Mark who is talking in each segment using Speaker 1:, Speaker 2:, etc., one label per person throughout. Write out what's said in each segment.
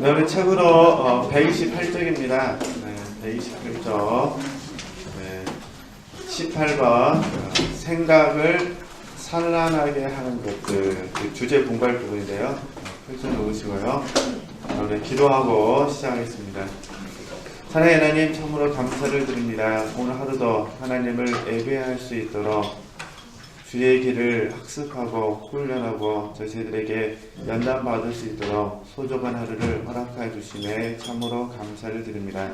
Speaker 1: 네, 우리 책으로 128쪽입니다. 네, 128쪽. 네, 18번. 생각을 산란하게 하는 것들. 주제 분발 부분인데요. 펼쳐 놓으시고요. 우리 기도하고 시작하겠습니다. 사랑의 하나님, 참으로 감사를 드립니다. 오늘 하루도 하나님을 예배할 수 있도록 주의 길을 학습하고 훈련하고 저희들에게 연단받을 수 있도록 소중한 하루를 허락해 주심에 참으로 감사를 드립니다.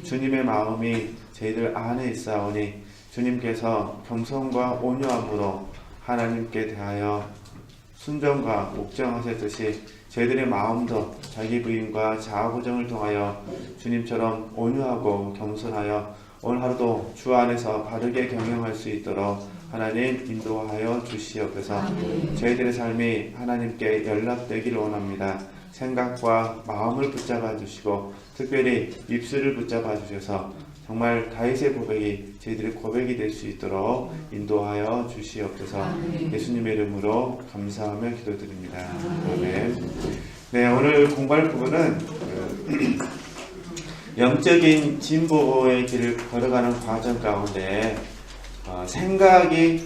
Speaker 1: 주님의 마음이 저희들 안에 있사오니 주님께서 겸손과 온유함으로 하나님께 대하여 순종과 옥정하셨듯이 저희들의 마음도 자기 부인과 자아보정을 통하여 주님처럼 온유하고 겸손하여 오늘 하루도 주 안에서 바르게 경영할 수 있도록 하나님 인도하여 주시옵소서. 저희들의 삶이 하나님께 연락되기를 원합니다. 생각과 마음을 붙잡아 주시고 특별히 입술을 붙잡아 주셔서 정말 다윗의 고백이 저희들의 고백이 될 수 있도록 인도하여 주시옵소서. 예수님의 이름으로 감사하며 기도드립니다. 아멘. 네, 오늘 공부할 부분은 영적인 진보의 길을 걸어가는 과정 가운데 생각이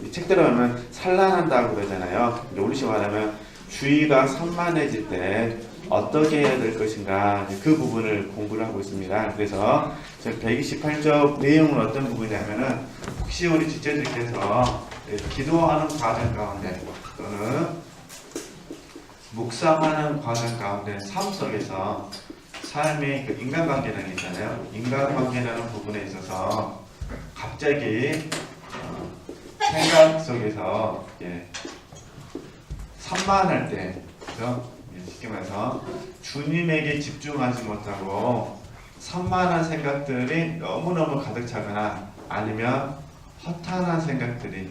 Speaker 1: 이 책대로 하면 산란한다고 그러잖아요. 우리식으로 말하면 주의가 산만해질 때 어떻게 해야 될 것인가, 그 부분을 공부를 하고 있습니다. 그래서 128쪽 내용은 어떤 부분이냐면은 혹시 우리 지체들께서 기도하는 과정 가운데 또는 묵상하는 과정 가운데 삶 속에서 삶의 그 인간관계라는 게 있잖아요. 인간관계라는 부분에 있어서 갑자기 생각 속에서 산만할 때, 그죠? 쉽게 말해서 주님에게 집중하지 못하고 산만한 생각들이 너무너무 가득 차거나 아니면 허탄한 생각들이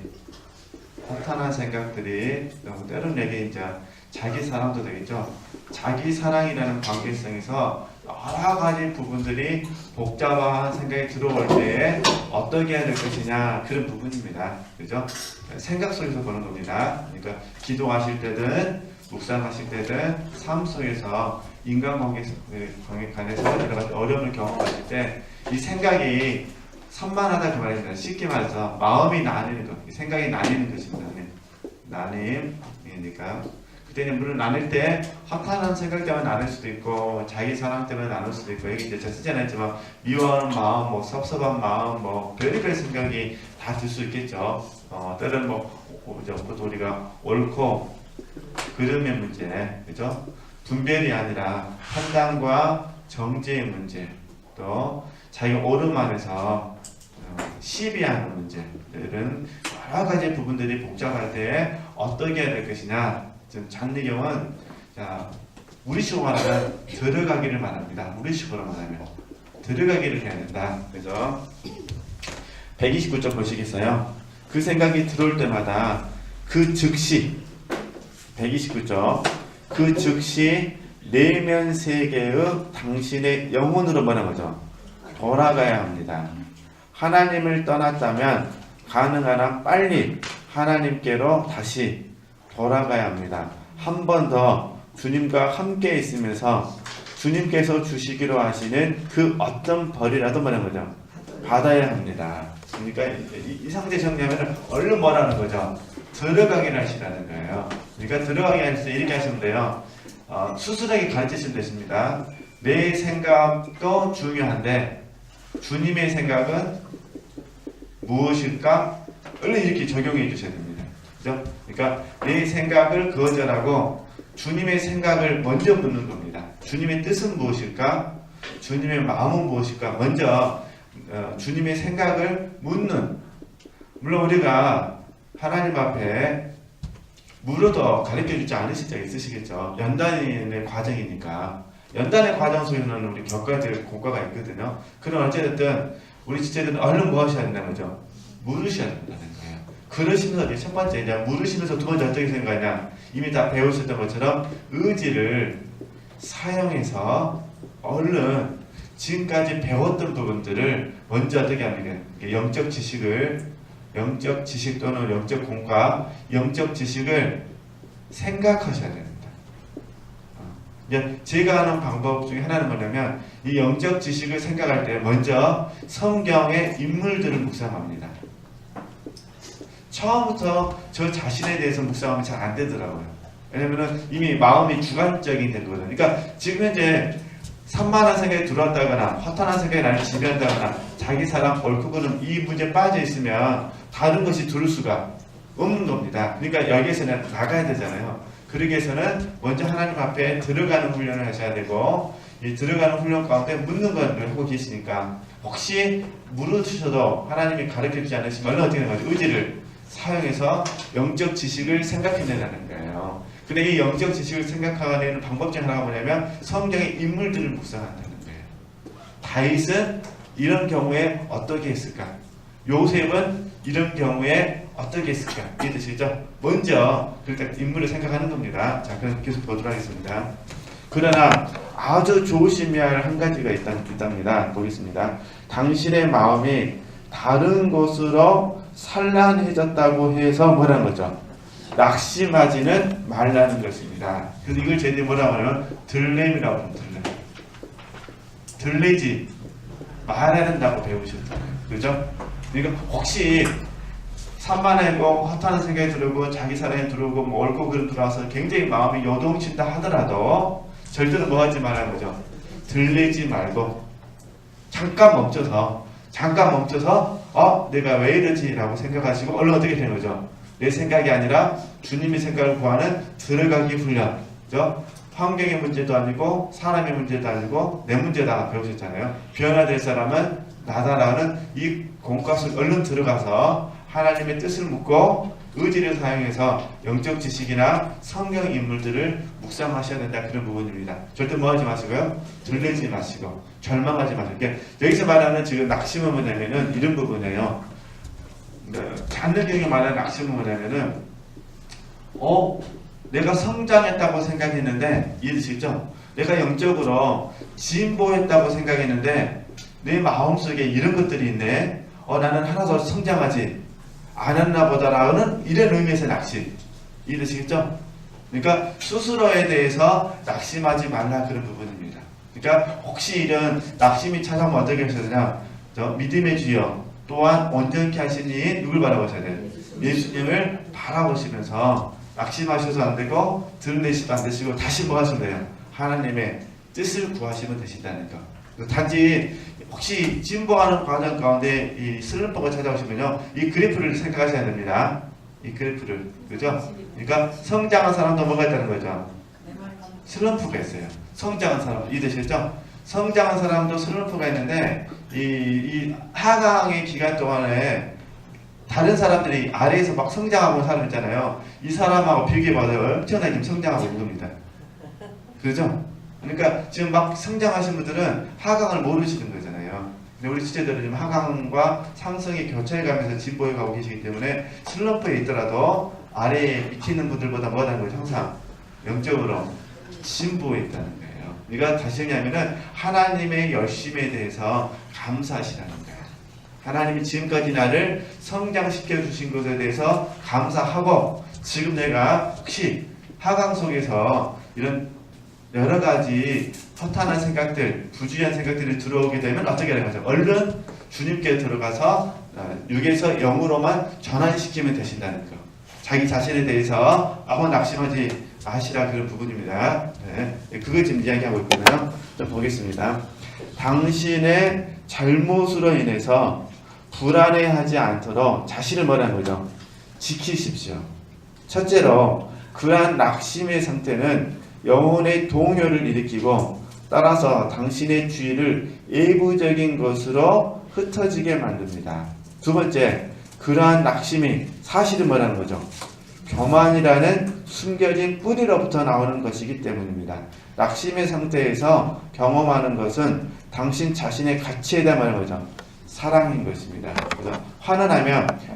Speaker 1: 너무 때로는 내게 이제 자기 사랑도 되겠죠. 자기 사랑이라는 관계성에서 여러 가지 부분들이 복잡한 생각이 들어올 때 어떻게 해야 될 것이냐, 그런 부분입니다. 그죠? 생각 속에서 보는 겁니다. 그러니까 기도하실 때든 묵상하실 때든 삶 속에서 인간관계에 관해서 여러 가지 어려움을 경험하실 때 이 생각이 산만하다 그 말입니다. 쉽게 말해서 마음이 나뉘는 것, 생각이 나뉘는 것입니다. 나님이니까 그때는 물론 나눌 때 허탄한 생각 때문에 나눌 수도 있고 자기 사랑 때문에 나눌 수도 있고, 여기 이제 제가 쓰지 않았지만 미워하는 마음, 뭐 섭섭한 마음, 뭐 별의별 생각이 다 들 수 있겠죠. 때로는 우리가 옳고 그름의 문제, 그죠? 분별이 아니라 판단과 정죄의 문제, 또 자기 오름 안에서 시비하는 문제들은 여러 가지 부분들이 복잡할 때 어떻게 해야 될 것이냐. 지금 장리경은 우리식으로 말하면 들어가기를 말합니다. 우리식으로 말하면 들어가기를 해야 된다. 그죠? 129쪽 보시겠어요? 그 생각이 들어올 때마다 그 즉시 129쪽 그 즉시 내면 세계의 당신의 영혼으로 뭐라는 거죠? 돌아가야 합니다. 하나님을 떠났다면 가능한 한 빨리 하나님께로 다시 돌아가야 합니다. 한 번 더 주님과 함께 있으면서 주님께서 주시기로 하시는 그 어떤 벌이라도 뭐라는 거죠? 받아야 합니다. 그러니까 이 상태 정리하면 얼른 뭐라는 거죠? 들어가기를 하시라는 거예요. 그러니까 들어가게 할 때 이렇게 하시면 돼요. 수술하게 가르치시면 되십니다. 내 생각도 중요한데 주님의 생각은 무엇일까? 얼른 이렇게 적용해 주셔야 됩니다. 그죠? 그러니까 내 생각을 거절하고 주님의 생각을 먼저 묻는 겁니다. 주님의 뜻은 무엇일까? 주님의 마음은 무엇일까? 먼저 주님의 생각을 묻는. 물론 우리가 하나님 앞에 물어도 가르쳐주지 않으실 때가 있으시겠죠. 연단의 과정이니까. 연단의 과정 속에는 우리 겪어야 될 고과가 있거든요. 그럼 어쨌든 우리 지체들은 얼른 뭐 하셔야 된다는 거죠? 물으셔야 된다는 거예요. 그러시면서 첫 번째 이제 물으시면서 두 번째 어떻게 생각하냐? 이미 다 배우셨던 것처럼 의지를 사용해서 얼른 지금까지 배웠던 부분들을 먼저 어떻게 합니까? 영적 지식 또는 영적 공과, 영적 지식을 생각하셔야 됩니다. 이제 제가 하는 방법 중에 하나는 뭐냐면 이 영적 지식을 생각할 때 먼저 성경의 인물들을 묵상합니다. 처음부터 저 자신에 대해서 묵상하면 잘 안 되더라고요. 왜냐면은 이미 마음이 주관적인 되거든요. 그러니까 지금 현재 산만한 생각이 들어왔다거나 허탄한 생각이 나를 지배한다거나 자기 사랑 옳고 그름 이 문제에 빠져 있으면 다른 것이 들을 수가 없는 겁니다. 그러니까 여기에서는 나가야 되잖아요. 그러기 위해서는 먼저 하나님 앞에 들어가는 훈련을 하셔야 되고 이 들어가는 훈련 가운데 묻는 걸 하고 계시니까 혹시 물으셔도 하나님이 가르쳐주지 않으시면 어떻게 되는 거죠? 의지를 사용해서 영적 지식을 생각해내라는 거예요. 근데 이 영적 지식을 생각하는 방법 중 하나가 뭐냐면 성경의 인물들을 묵상한다는 거예요. 다윗은 이런 경우에 어떻게 했을까? 요셉은 이런 경우에 어떻게 했을까? 이해되시죠? 먼저 그러니까 인물을 생각하는 겁니다. 자, 그럼 계속 보도록 하겠습니다. 그러나 아주 조심해야 할 한 가지가 있답니다. 보겠습니다. 당신의 마음이 다른 곳으로 산란해졌다고 해서 뭐라는 거죠? 낙심하지는 말라는 것입니다. 그래서 이걸 저희들이 뭐라고 하면 들램이라고 합니다. 들레지 말해야 된다고 배우셨잖아요. 그죠? 그러니까 혹시 산만하고 허탄한 생각이 들고 자기 사랑이 들어오고 뭐 옳고 그름 들어와서 굉장히 마음이 요동친다 하더라도 절대로 뭐 하지 말라는 거죠. 들리지 말고 잠깐 멈춰서 내가 왜 이러지? 라고 생각하시고 얼른 어떻게 되는 거죠? 내 생각이 아니라 주님의 생각을 구하는 들어가기 훈련. 그죠? 환경의 문제도 아니고 사람의 문제도 아니고 내 문제다 배우셨잖아요. 변화될 사람은 나다라는 이 공과를 얼른 들어가서 하나님의 뜻을 묻고 의지를 사용해서 영적 지식이나 성경 인물들을 묵상하셔야 된다. 그런 부분입니다. 절대 뭐 하지 마시고요. 들리지 마시고 절망하지 마시고. 여기서 말하는 지금 낙심은 뭐냐면은 이런 부분이에요. 잔느경이 말하는 낙심은 뭐냐면은 내가 성장했다고 생각했는데 이해되시죠? 내가 영적으로 진보했다고 생각했는데 내 마음속에 이런 것들이 있네. 나는 하나도 성장하지 않았나 보다라는 이런 의미에서 낙심. 이해되시겠죠? 그러니까 스스로에 대해서 낙심하지 말라 그런 부분입니다. 그러니까 혹시 이런 낙심이 찾아오면 어떻게 하셔야 되냐? 믿음의 주여 또한 온전케 하시니 누굴 바라보셔야 돼요? 예수님을 바라보시면서 낙심하셔도 안 되고 들내시도 안 되시고 다시 뭐 하시면 돼요? 하나님의 뜻을 구하시면 되신다는 거. 단지 혹시 진보하는 과정 가운데 이 슬럼프가 찾아오시면요, 이 그래프를 생각하셔야 됩니다. 이 그래프를, 그죠? 그러니까 성장한 사람도 뭐가 있다는 거죠? 슬럼프가 있어요. 성장한 사람 이해되시죠? 성장한 사람도 슬럼프가 있는데 이 하강의 기간 동안에 다른 사람들이 아래에서 막 성장하고 있는 사람 있잖아요. 이 사람하고 비교해봐도 엄청나게 성장하고 있는 겁니다. 그죠? 그러니까 지금 막 성장하신 분들은 하강을 모르시는 거잖아요. 근데 우리 지체들은 지금 하강과 상승이 교차해가면서 진보해가고 계시기 때문에 슬럼프에 있더라도 아래에 밑에 있는 분들보다 뭐라는 거죠? 항상 영적으로 진보해 있다는 거예요. 그러니까 다시 얘기하면은 하나님의 열심에 대해서 감사하시라는 거예요. 하나님이 지금까지 나를 성장시켜 주신 것에 대해서 감사하고 지금 내가 혹시 하강 속에서 이런 여러 가지 허탄한 생각들, 부주의한 생각들이 들어오게 되면 어떻게 하는 거죠? 얼른 주님께 들어가서 육에서 영으로만 전환시키면 되신다는 거. 자기 자신에 대해서 아무 낙심하지 마시라 그런 부분입니다. 네, 그걸 지금 이야기하고 있거든요. 좀 보겠습니다. 당신의 잘못으로 인해서 불안해하지 않도록 자신을 뭐라는 거죠? 지키십시오. 첫째로 그러한 낙심의 상태는 영혼의 동요를 일으키고 따라서 당신의 주의를 예부적인 것으로 흩어지게 만듭니다. 두 번째, 그러한 낙심이 사실은 뭐라는 거죠? 교만이라는 숨겨진 뿌리로부터 나오는 것이기 때문입니다. 낙심의 상태에서 경험하는 것은 당신 자신의 가치에 대한 말인 거죠. 사랑인 것입니다. 그래서 화는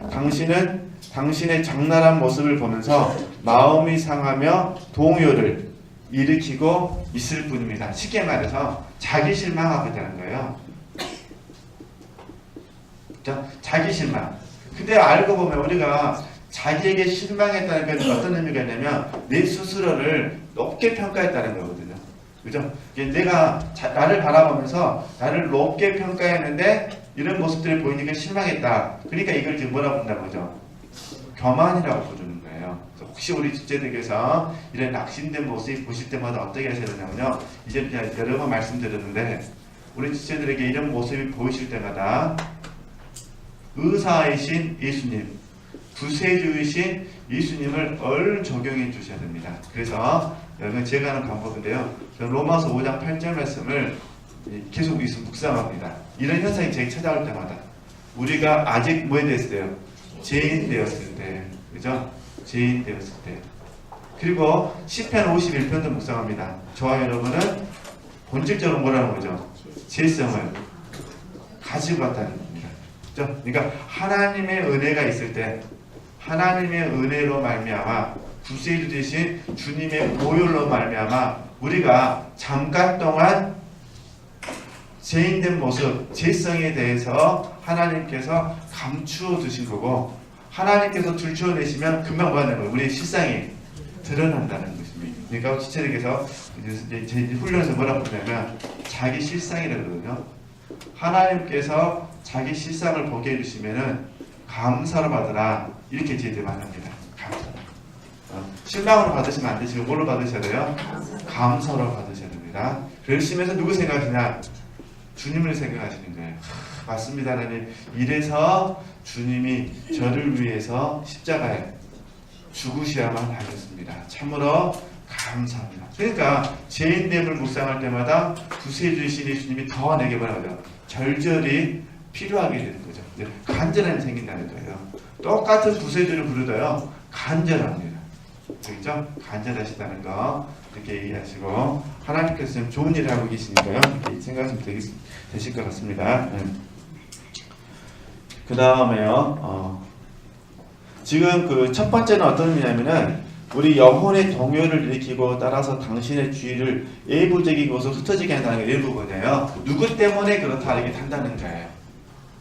Speaker 1: 당신은 당신의 적나라한 모습을 보면서 마음이 상하며 동요를 일으키고 있을 뿐입니다. 쉽게 말해서 자기 실망하고 있다는 거예요. 자기 실망. 근데 알고 보면 우리가 자기에게 실망했다는 건 어떤 의미가 있냐면 내 스스로를 높게 평가했다는 거거든요. 그죠? 내가 나를 바라보면서 나를 높게 평가했는데 이런 모습들이 보이니까 실망했다. 그러니까 이걸 지금 뭐라고 부른다는 거죠? 교만이라고 부르는 거예요. 혹시 우리 집제들께서 이런 낙심된 모습 보실 때마다 어떻게 하셔야 되냐면요. 이제 여러 번 말씀드렸는데 우리 집제들에게 이런 모습이 보이실 때마다 의사이신 예수님, 구세주이신 예수님을 얼른 적용해 주셔야 됩니다. 그래서 여러분 제가 하는 방법인데요. 로마서 5장 8절 말씀을 계속 묵상합니다. 이런 현상이 제게 찾아올 때마다 우리가 아직 뭐에 대했을 때요? 죄인 되었을 때, 그죠? 죄인 되었을 때. 그리고 시편 51편도 묵상합니다. 저와 여러분은 본질적으로 뭐라는 거죠? 죄성을 가지고 왔다는 겁니다. 그죠? 그러니까 하나님의 은혜가 있을 때, 하나님의 은혜로 말미암아 구세주 되신 주님의 보혈로 말미암아 우리가 잠깐 동안 죄인된 모습, 죄성에 대해서 하나님께서 감추어 두신 거고 하나님께서 들추어내시면 금방 뭐 하는 거예요? 우리의 실상이 드러난다는 것입니다. 그러니까 지체들께서 이제 훈련에서 뭐라고 부르냐면 자기 실상이라고 그러거든요. 하나님께서 자기 실상을 보게 해주시면은 감사로 받으라 이렇게 저희들이 말합니다. 감사로. 실망으로 받으시면 안 되시고 뭘로 받으셔야 돼요? 감사로 받으셔야 됩니다. 그러시면서 누구 생각하시냐? 주님을 생각하시는 거예요. 맞습니다, 하나님. 이래서 주님이 저를 위해서 십자가에 죽으셔야만 하겠습니다. 참으로 감사합니다. 그러니까 죄인됨을 묵상할 때마다 구세주이신 예수님이 더 내게 뭐라고요? 절절히 필요하게 되는 거죠. 간절함이 생긴다는 거예요. 똑같은 구세주를 부르다요 간절합니다. 그렇죠? 간절하시다는 거 이렇게 얘기하시고 하나님께서 지금 좋은 일을 하고 계시니까요. 이렇게 생각하시면 되실 것 같습니다. 그 다음에요. 지금 그 첫 번째는 어떤 의미냐면은 우리 영혼의 동요를 일으키고 따라서 당신의 주의를 예부적인 곳으로 흩어지게 한다는 게 일부분이에요. 누구 때문에 그렇다 이렇게 한다는 거예요.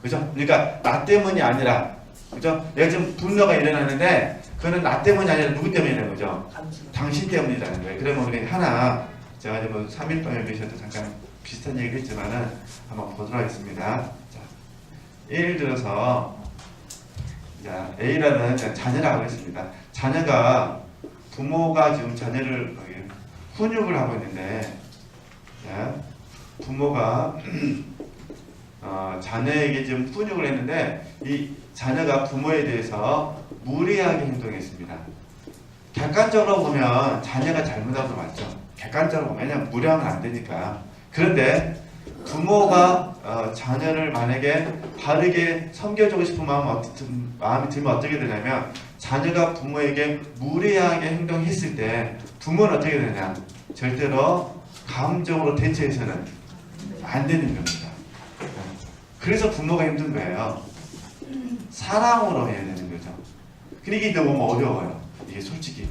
Speaker 1: 그죠? 그러니까 나 때문이 아니라, 그죠? 내가 지금 분노가 일어나는데 그거는 나 때문이 아니라 누구 때문이라는 거죠? 당신 때문이라는 거예요. 그러면 우리 하나 제가 이제 뭐 3일동에 계셔도 잠깐 비슷한 얘기를 했지만은 한번 보도록 하겠습니다. 자, 예를 들어서 자, A라는 자녀라고 했습니다. 자녀가 부모가 지금 자녀를 훈육을 하고 있는데 자, 부모가 자녀에게 지금 훈육을 했는데 이 자녀가 부모에 대해서 무례하게 행동했습니다. 객관적으로 보면 자녀가 잘못한 거 맞죠. 객관적으로 보면 그냥 무례하면 안 되니까. 그런데 부모가 자녀를 만약에 바르게 섬겨주고 싶은 마음이 들면 어떻게 되냐면 자녀가 부모에게 무례하게 행동했을 때 부모는 어떻게 되냐? 절대로 감정으로 대처해서는 안 되는 겁니다. 그래서 부모가 힘든 거예요. 사랑으로 해야 되는 거죠. 그러니까 이게 너무 어려워요. 이게 솔직히.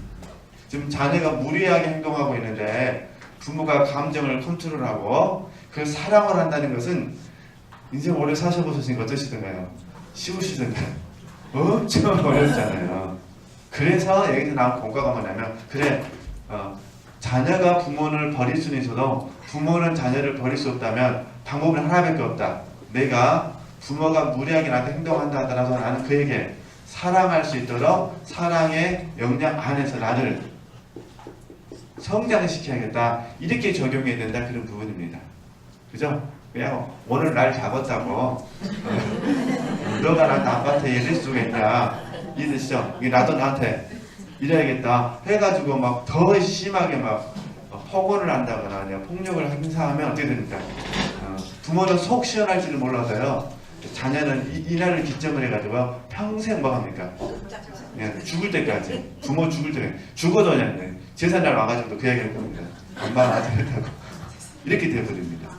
Speaker 1: 지금 자녀가 무리하게 행동하고 있는데 부모가 감정을 컨트롤하고 그 사랑을 한다는 것은 인생 오래 사셔보셨으니까 어떠시던가요? 쉬우시던가요? 엄청 어렵잖아요. 그래서 여기서 나온 공과가 뭐냐면 그래 자녀가 부모를 버릴 수는 있어도 부모는 자녀를 버릴 수 없다면 방법은 하나밖에 없다. 내가 부모가 무리하게 나한테 행동한다 하더라도 나는 그에게 사랑할 수 있도록 사랑의 역량 안에서 나를 성장시켜야겠다. 이렇게 적용해야 된다. 그런 부분입니다. 그죠? 그냥 오늘 날 잡았다고 너가 나한테 아파트에 이럴 수가 있냐 이 뜻이죠. 나도 나한테 이래야겠다 해가지고 막 더 심하게 막 폭언을 한다거나 아니면 폭력을 행사하면 어떻게 됩니까? 부모는 속 시원할 줄을 몰라서요. 자녀는 이날을 기점을 해가지고 평생 뭐 합니까? 그냥 죽을 때까지 부모 죽을 때까지 죽어도 그냥 제삿날 와가지고 그 얘기를 합니다. 엄마는 아직 했다고 이렇게 돼버립니다.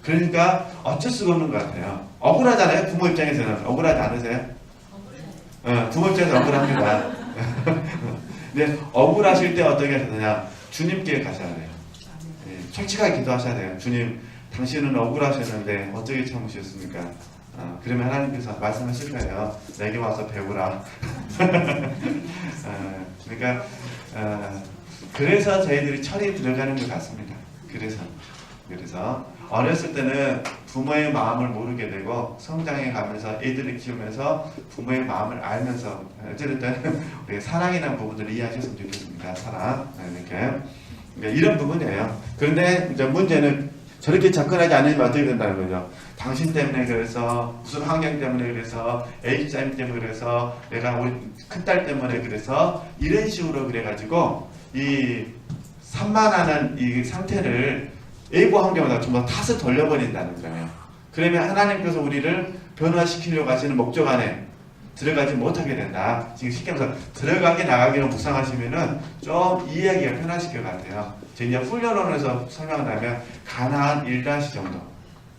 Speaker 1: 그러니까 어쩔 수가 없는 것 같아요. 억울하잖아요. 부모 입장에서는 억울하지 않으세요? 부모 입장에서 억울합니다. 근데 억울하실 때 어떻게 하셔야 주님께 가셔야 돼요. 솔직하게 기도하셔야 돼요. 주님, 당신은 억울하셨는데 어떻게 참으셨습니까? 그러면 하나님께서 말씀하실 거예요. 내게 와서 배우라. 그러니까 그래서 저희들이 철이 들어가는 것 같습니다. 그래서 어렸을 때는 부모의 마음을 모르게 되고 성장해 가면서 애들을 키우면서 부모의 마음을 알면서 어쨌든 우리 사랑이라는 부분들을 이해하셨으면 좋겠습니다. 사랑 이렇게 이런 부분이에요. 그런데 이제 문제는 저렇게 접근하지 않으면 어떻게 된다는 거죠. 당신 때문에 그래서 무슨 환경 때문에 그래서 애기짱 때문에 그래서 내가 우리 큰딸 때문에 그래서 이런 식으로 그래가지고 이 산만하는 이 상태를 외부 환경에다 좀 더 탓을 돌려버린다는 거예요. 그러면 하나님께서 우리를 변화시키려고 하시는 목적 안에 들어가지 못하게 된다. 지금 쉽게 말해서 들어가기 나가기를 묵상하시면은 좀 이해하기가 편하실 것 같아요. 제가 이제 훈련원에서 설명한다면 가나안 1다시 정도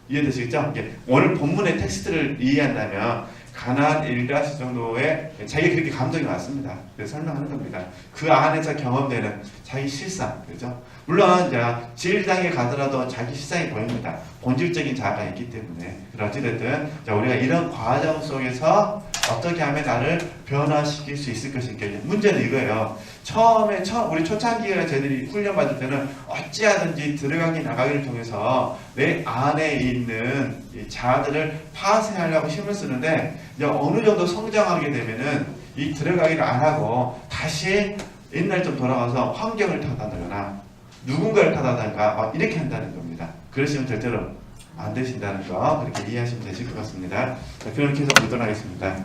Speaker 1: 이해되시겠죠? 오늘 본문의 텍스트를 이해한다면 가나안 1다시 정도의 자기가 그렇게 감동이 왔습니다. 그래서 설명하는 겁니다. 그 안에서 경험되는 자기 실상, 그죠? 물론 이제 제1장에 가더라도 자기 실상이 보입니다. 본질적인 자아가 있기 때문에. 어찌됐든 우리가 이런 과정 속에서 어떻게 하면 나를 변화시킬 수 있을 것인가. 문제는 이거예요. 처음에 우리 초창기에 저희들이 훈련받을 때는 어찌하든지 들어가기 나가기를 통해서 내 안에 있는 이 자아들을 파쇄하려고 힘을 쓰는데 이제 어느 정도 성장하게 되면은 이 들어가기를 안 하고 다시 옛날 좀 돌아가서 환경을 탓하거나 누군가를 탓하든가 이렇게 한다는 겁니다. 그러시면 절대로 안 되신다는 거 그렇게 이해하시면 되실 것 같습니다. 자, 그럼 계속 보도록 하겠습니다.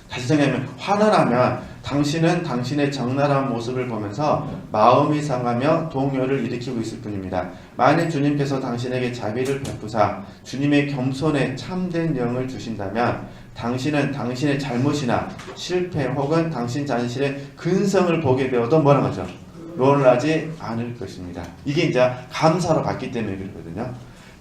Speaker 1: 다시 정리하면 화난하면 당신은 당신의 적나라한 모습을 보면서 마음이 상하며 동요를 일으키고 있을 뿐입니다. 만일 주님께서 당신에게 자비를 베푸사 주님의 겸손에 참된 영을 주신다면 당신은 당신의 잘못이나 실패 혹은 당신 자신의 근성을 보게 되어도 뭐라 하죠? 놀라지 않을 것입니다. 이게 이제 감사로 갔기 때문에 그렇거든요.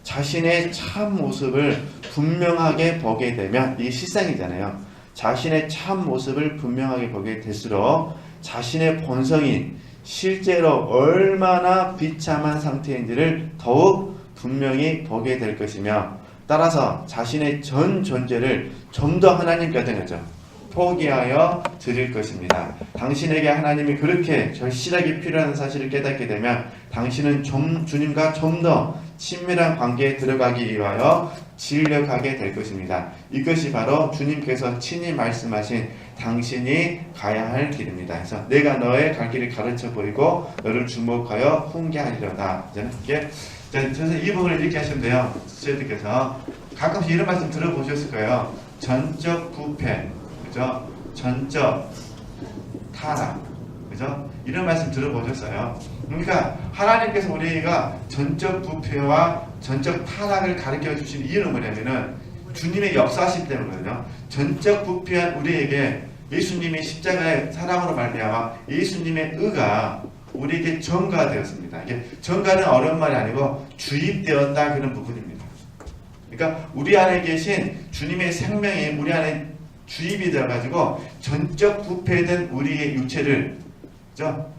Speaker 1: 자신의 참 모습을 분명하게 보게 되면 이게 실상이잖아요. 자신의 참 모습을 분명하게 보게 될수록 자신의 본성이 실제로 얼마나 비참한 상태인지를 더욱 분명히 보게 될 것이며 따라서 자신의 전 존재를 좀 더 하나님께 어떤 거죠? 포기하여 드릴 것입니다. 당신에게 하나님이 그렇게 절실하게 필요한 사실을 깨닫게 되면 당신은 주님과 좀 더 친밀한 관계에 들어가기 위하여 진력하게 될 것입니다. 이것이 바로 주님께서 친히 말씀하신 당신이 가야 할 길입니다. 그래서 내가 너의 갈 길을 가르쳐 보이고 너를 주목하여 훈계하리로다. 그래서 이 부분을 이렇게 하시면 돼요. 수제들께서 가끔씩 이런 말씀 들어보셨을 거예요. 전적 부패, 그죠? 전적 타락, 그죠? 이런 말씀 들어보셨어요. 그러니까 하나님께서 우리가 전적 부패와 전적 타락을 가르쳐 주신 이유는 뭐냐면은 주님의 역사하심 때문이거든요. 전적 부패한 우리에게 예수님의 십자가의 사랑으로 말미암아 예수님의 의가 우리에게 전가되었습니다. 이게 전가는 어려운 말이 아니고 주입되었다 그런 부분입니다. 그러니까 우리 안에 계신 주님의 생명이 우리 안에 주입이 되어가지고 전적 부패된 우리의 육체를 그죠?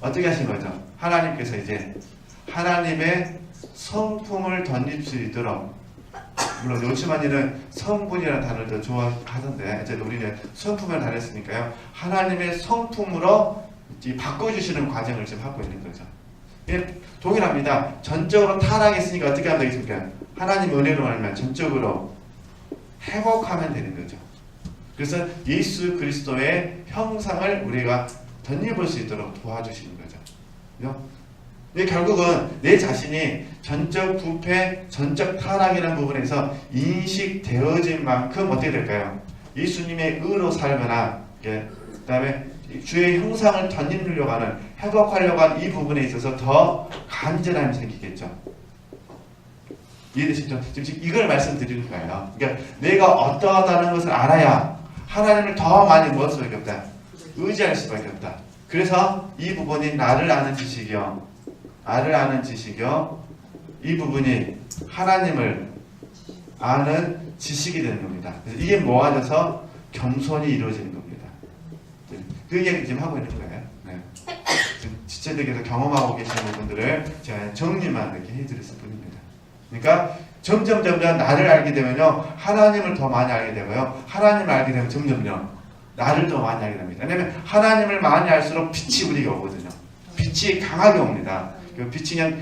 Speaker 1: 어떻게 하신 거죠? 하나님께서 이제 하나님의 성품을 덧입을 수 있도록, 물론 요즘만이는 성분이라는 단어를 더 좋아하던데 이제 우리는 성품을 다녔으니까요. 하나님의 성품으로 바꿔주시는 과정을 지금 하고 있는 거죠. 예, 동일합니다. 전적으로 타락했으니까 어떻게 하면 되겠습니까? 하나님 은혜로 말하면 전적으로 회복하면 되는 거죠. 그래서 예수 그리스도의 형상을 우리가 덧입을 수 있도록 도와주시는 거죠. 결국은 내 자신이 전적 부패, 전적 타락이라는 부분에서 인식되어진 만큼 어떻게 될까요? 예수님의 의로 살거나, 그 다음에 주의 형상을 덧입으려고 하는, 회복하려고 하는 이 부분에 있어서 더 간절함이 생기겠죠. 이해되시죠? 지금 이걸 말씀드리는 거예요. 그러니까 내가 어떠하다는 것을 알아야 하나님을 더 많이 무엇 수밖에 없다? 의지할 수밖에 없다. 그래서 이 부분이 나를 아는 지식이요. 나를 아는 지식이요. 이 부분이 하나님을 아는 지식이 되는 겁니다. 그래서 이게 모아져서 겸손이 이루어지는 겁니다. 그 얘기 지금 하고 있는 거예요. 네. 지체들께서 경험하고 계시는 분들을 제가 정리만 이렇게 해드렸을 뿐입니다. 그러니까 점점 나를 알게 되면요. 하나님을 더 많이 알게 되고요. 하나님을 알게 되면 점점요. 나를 더 많이 알게 됩니다. 왜냐하면 하나님을 많이 알수록 빛이 우리가 오거든요. 빛이 강하게 옵니다. 그 빛이 그냥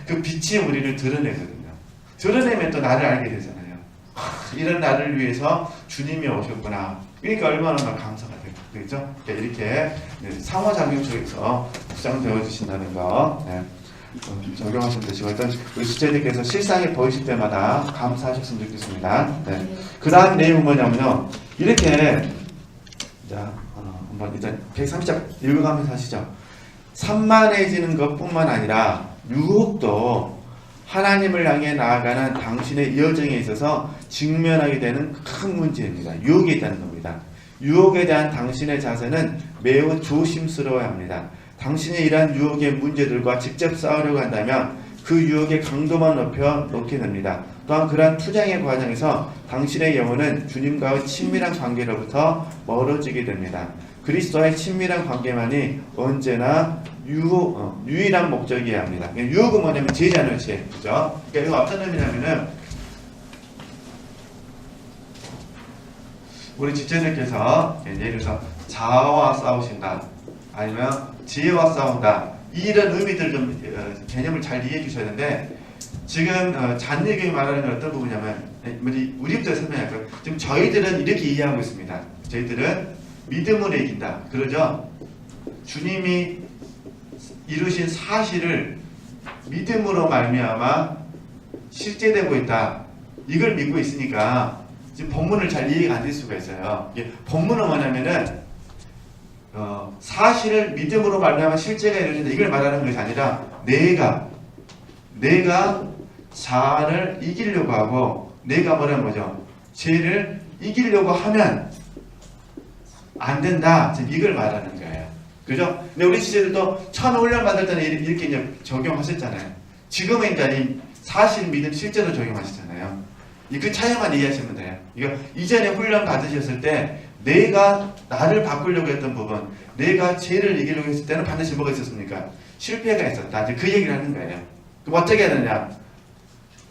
Speaker 1: 그 빛이 우리를 드러내거든요. 드러내면 또 나를 알게 되잖아요. 이런 나를 위해서 주님이 오셨구나. 그러니까 얼마나 감사가 되겠죠. 이렇게 상호작용 속에서 묵상되어 주신다는 거 적용하시면 되시고, 일단 우리 수제님께서 실상이 보이실 때마다 감사하셨으면 좋겠습니다. 그 다음 내용은 뭐냐면요, 이렇게 자 한번 일단 130장 읽어가면서 하시죠. 산만해지는 것뿐만 아니라 유혹도 하나님을 향해 나아가는 당신의 여정에 있어서 직면하게 되는 큰 문제입니다. 유혹이 있다는 겁니다. 유혹에 대한 당신의 자세는 매우 조심스러워야 합니다. 당신이 이러한 유혹의 문제들과 직접 싸우려고 한다면 그 유혹의 강도만 높여 놓게 됩니다. 또한 그러한 투쟁의 과정에서 당신의 영혼은 주님과의 친밀한 관계로부터 멀어지게 됩니다. 그리스도와의 친밀한 관계만이 언제나 유일한 목적이어야 합니다. 유혹은 뭐냐면 제자는 죄, 그죠? 그러니까 이거 어떤 의미냐면은 우리 지체들께서 예를 들어서 자아와 싸우신다, 아니면 지혜와 싸운다, 이런 의미들 좀 개념을 잘 이해해 주셔야 되는데, 지금 잔예교이 말하는 건 어떤 부분이냐면, 우리부터 설명할까요? 지금 저희들은 이렇게 이해하고 있습니다. 저희들은 믿음으로 이긴다, 그러죠? 주님이 이루신 사실을 믿음으로 말미암아 실제되고 있다, 이걸 믿고 있으니까 지금 본문을 잘 이해가 안 될 수가 있어요. 이게 본문은 뭐냐면은 사실을 믿음으로 말미암아 실제가 이루어진다, 이걸 말하는 것이 아니라 내가 자아를 이기려고 하고, 내가 뭐라는 거죠? 죄를 이기려고 하면 안 된다, 지금 이걸 말하는 거예요. 그죠? 근데 우리 지체들도 처음 훈련 받을 때는 이렇게 이제 적용하셨잖아요. 지금은 이제 사실 믿음 실제로 적용하시잖아요. 그 차이만 이해하시면 돼요. 그러니까 이전에 훈련 받으셨을 때 내가 나를 바꾸려고 했던 부분, 내가 죄를 이기려고 했을 때는 반드시 뭐가 있었습니까? 실패가 있었다, 이제 그 얘기를 하는 거예요. 그럼 어떻게 해야 되느냐?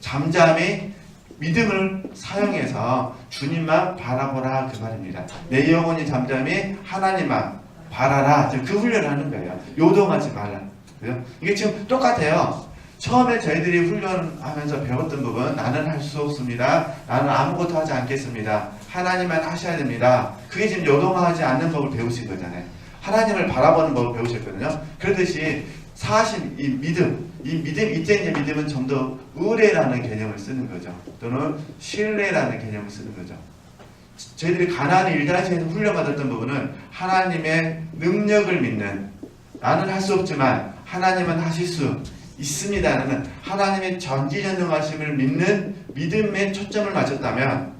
Speaker 1: 잠잠히 믿음을 사용해서 주님만 바라보라, 그 말입니다. 내 영혼이 잠잠히 하나님만 바라라, 그 훈련을 하는 거예요. 요동하지 말라. 그죠? 이게 지금 똑같아요. 처음에 저희들이 훈련하면서 배웠던 부분, 나는 할 수 없습니다, 나는 아무것도 하지 않겠습니다, 하나님만 하셔야 됩니다, 그게 지금 요동하지 않는 법을 배우신 거잖아요. 하나님을 바라보는 법을 배우셨거든요. 그러듯이 사실 이 믿음, 이때 이제 믿음은 좀 더 의뢰라는 개념을 쓰는 거죠. 또는 신뢰라는 개념을 쓰는 거죠. 저희들이 가나안 1단시에서 훈련받았던 부분은 하나님의 능력을 믿는, 나는 할 수 없지만 하나님은 하실 수 있습니다라는 하나님의 전지전능하심을 믿는 믿음에 초점을 맞췄다면,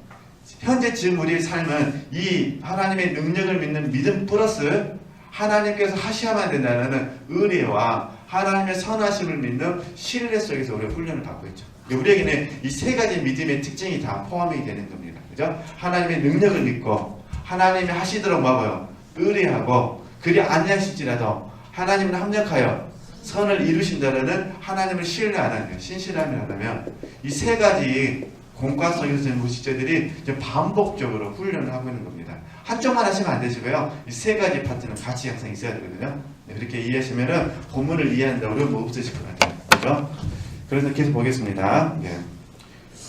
Speaker 1: 현재 지금 우리의 삶은 이 하나님의 능력을 믿는 믿음 플러스 하나님께서 하셔야만 된다는 의뢰와 하나님의 선하심을 믿는 신뢰 속에서 우리가 훈련을 받고 있죠. 우리에게는 이 세 가지 믿음의 특징이 다 포함이 되는 겁니다. 그죠? 하나님의 능력을 믿고, 하나님이 하시도록 뭐고요? 의뢰하고, 그리 아니하실지라도 하나님을 합력하여 선을 이루신다는 하나님을 신뢰하는 거예요. 신실함을 하다면 이 세 가지 공과 속에서 우리 지체들이 반복적으로 훈련을 하고 있는 겁니다. 한쪽만 하시면 안 되시고요. 이 세 가지 파트는 같이 항상 있어야 되거든요. 이렇게 이해하시면은 본문을 이해하는데 어려움 없으실 것 같아요. 그죠? 그래서 계속 보겠습니다. 예.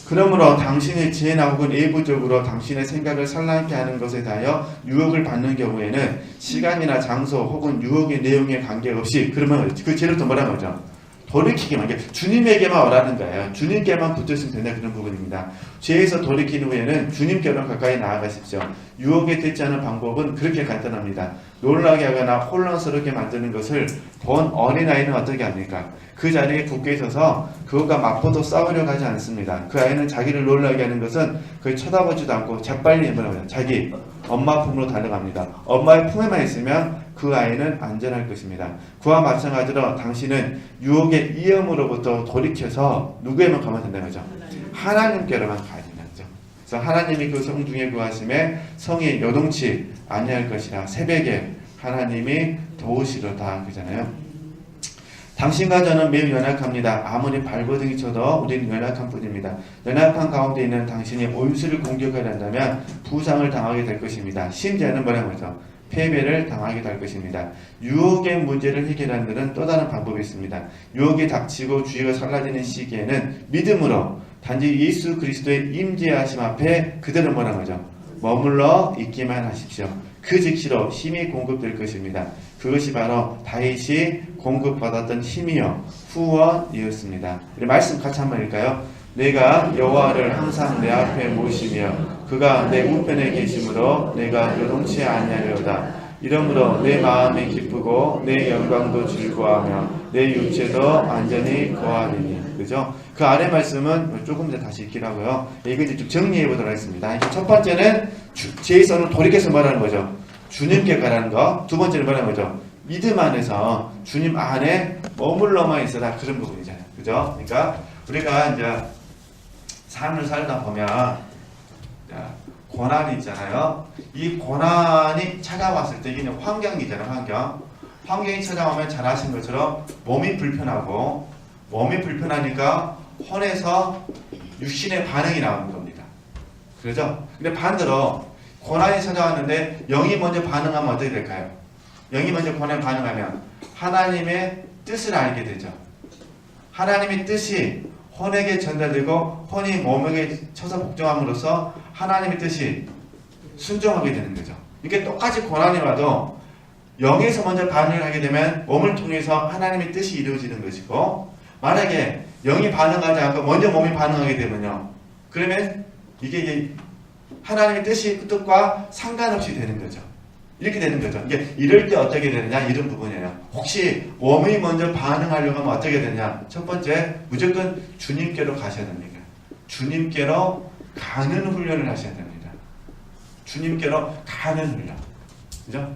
Speaker 1: 그러므로 당신의 지혜나 혹은 일부적으로 당신의 생각을 산란케 하는 것에 대하여 유혹을 받는 경우에는 시간이나 장소 혹은 유혹의 내용에 관계없이, 그러면 그 죄를 또 뭐라는 거죠? 돌이키기만, 주님에게만 오라는 거예요. 주님께만 붙으시면 된다, 그런 부분입니다. 죄에서 돌이킨 후에는 주님께로 가까이 나아가십시오. 유혹에 듣지 않은 방법은 그렇게 간단합니다. 놀라게 하거나 혼란스럽게 만드는 것을 본 어린아이는 어떻게 합니까? 그 자리에 굳게 있어서 그것과 맞붙어 싸우려고 하지 않습니다. 그 아이는 자기를 놀라게 하는 것은 거의 쳐다보지도 않고 재빨리 자기 엄마 품으로 달려갑니다. 엄마의 품에만 있으면 그 아이는 안전할 것입니다. 그와 마찬가지로 당신은 유혹의 위험으로부터 돌이켜서 누구에만 가면 된다는 거죠? 하나님께로만 가야 된다는 거죠. 그래서 하나님이 그 성중에 구하심에 성이 요동치 아니할 것이라 새벽에 하나님이 도우시로다, 그잖아요. 당신과 저는 매우 연약합니다. 아무리 발버둥이 쳐도 우리는 연약한 뿐입니다. 연약한 가운데 있는 당신이 온수를 공격하려 한다면 부상을 당하게 될 것입니다. 심지어는 뭐라고 하죠? 패배를 당하기도 할 것입니다. 유혹의 문제를 해결하는 데는 또 다른 방법이 있습니다. 유혹이 닥치고 주의가 사라지는 시기에는 믿음으로 단지 예수 그리스도의 임재하심 앞에 그대로 뭐라는 거죠? 머물러 있기만 하십시오. 그 즉시로 힘이 공급될 것입니다. 그것이 바로 다윗이 공급받았던 힘이요 후원이었습니다. 말씀 같이 한번 읽을까요? 내가 여호와를 항상 내 앞에 모시며 그가 내 우편에 계심으로 내가 요동치 아니하려다. 이러므로 내 마음이 기쁘고 내 영광도 즐거워하며 내 육체도 완전히 거하리니. 그죠? 그 아래 말씀은 조금 더 다시 읽기라고요. 이거 이제 좀 정리해 보도록 하겠습니다. 첫 번째는 제이선을 돌이켜서 말하는 거죠. 주님께 가라는 거. 두 번째는 뭐라는 거죠? 믿음 안에서 주님 안에 머물러만 있어라. 그런 부분이잖아요. 그죠? 그러니까 우리가 이제 삶을 살다 보면 고난이 있잖아요. 이 고난이 찾아왔을 때 이게 환경이잖아요. 환경이 찾아오면 잘 아신 것처럼 몸이 불편하고 몸이 불편하니까 혼에서 육신의 반응이 나오는 겁니다. 그렇죠? 근데 반대로 고난이 찾아왔는데 영이 먼저 반응하면 어떻게 될까요? 영이 먼저 고난에 반응하면 하나님의 뜻을 알게 되죠. 하나님의 뜻이 혼에게 전달되고 혼이 몸에게 쳐서 복종함으로써 하나님의 뜻이 순종하게 되는 거죠. 이게 똑같이 고난이 와도 영에서 먼저 반응을 하게 되면 몸을 통해서 하나님의 뜻이 이루어지는 것이고, 만약에 영이 반응하지 않고 먼저 몸이 반응하게 되면요, 그러면 이게 하나님의 뜻과 상관없이 되는 거죠. 이렇게 되는 거죠. 이게 이럴 때 어떻게 되느냐, 이런 부분이에요. 혹시 몸이 먼저 반응하려고 하면 어떻게 되느냐? 첫 번째, 무조건 주님께로 가셔야 됩니다. 주님께로 가는 훈련을 하셔야 됩니다. 주님께로 가는 훈련. 그죠?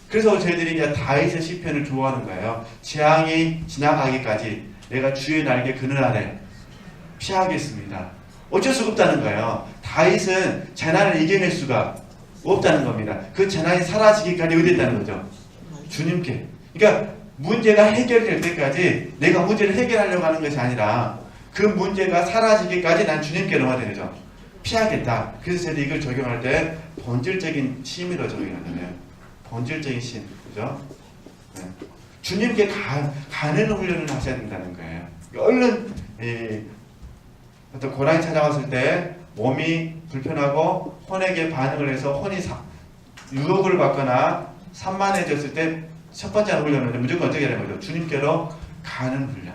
Speaker 1: 그래서 저희들이 이제 다윗의 시편을 좋아하는 거예요. 재앙이 지나가기까지 내가 주의 날개 그늘 아래 피하겠습니다. 어쩔 수가 없다는 거예요. 다윗은 재난을 이겨낼 수가 없다는 겁니다. 그 재난이 사라지기까지 어디 있다는 거죠? 주님께. 그러니까 문제가 해결될 때까지 내가 문제를 해결하려고 하는 것이 아니라 그 문제가 사라지기까지 난 주님께로만 되죠. 피하겠다. 그래서 저희들이 이걸 적용할 때 본질적인 힘으로 적용하잖아요. 본질적인 힘. 그죠? 네. 주님께 가는 훈련을 하셔야 된다는 거예요. 얼른 어떤 고난이 찾아왔을 때 몸이 불편하고 혼에게 반응을 해서 혼이 유혹을 받거나 산만해졌을 때 첫 번째 훈련은 무조건 어떻게 하는 거죠? 주님께로 가는 훈련.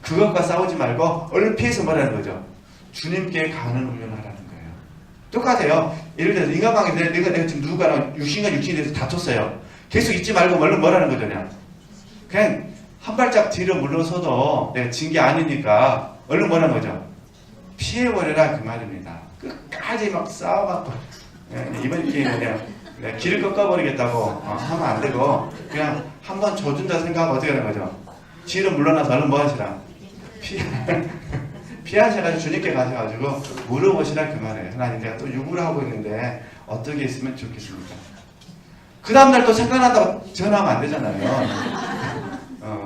Speaker 1: 그것과 싸우지 말고 얼른 피해서 뭐라는 거죠? 주님께 가는 훈련을 하라는 거예요. 똑같아요. 예를 들어서 인간관계에 내가 지금 누구랑 육신과 육신에 대해서 다퉜어요. 계속 잊지 말고 얼른 뭐라는 거죠? 그냥 한 발짝 뒤로 물러서도 내가 진 게 아니니까 얼른 뭐라는 거죠? 피해버려라, 그 말입니다. 끝까지 막 싸워갖고 이번 기회는 그냥 길을 꺾어버리겠다고 하면 안 되고, 그냥 한번 져준다 생각하고 어떻게 하는 거죠? 뒤로 물러나서 얼른 뭐 하시라? 피하셔가지고 주님께 가셔가지고 물어보시라, 그 말이에요. 하나님, 내가 또 요구를 하고 있는데 어떻게 했으면 좋겠습니까? 그 다음날 또 생각난다고 전화하면 안 되잖아요.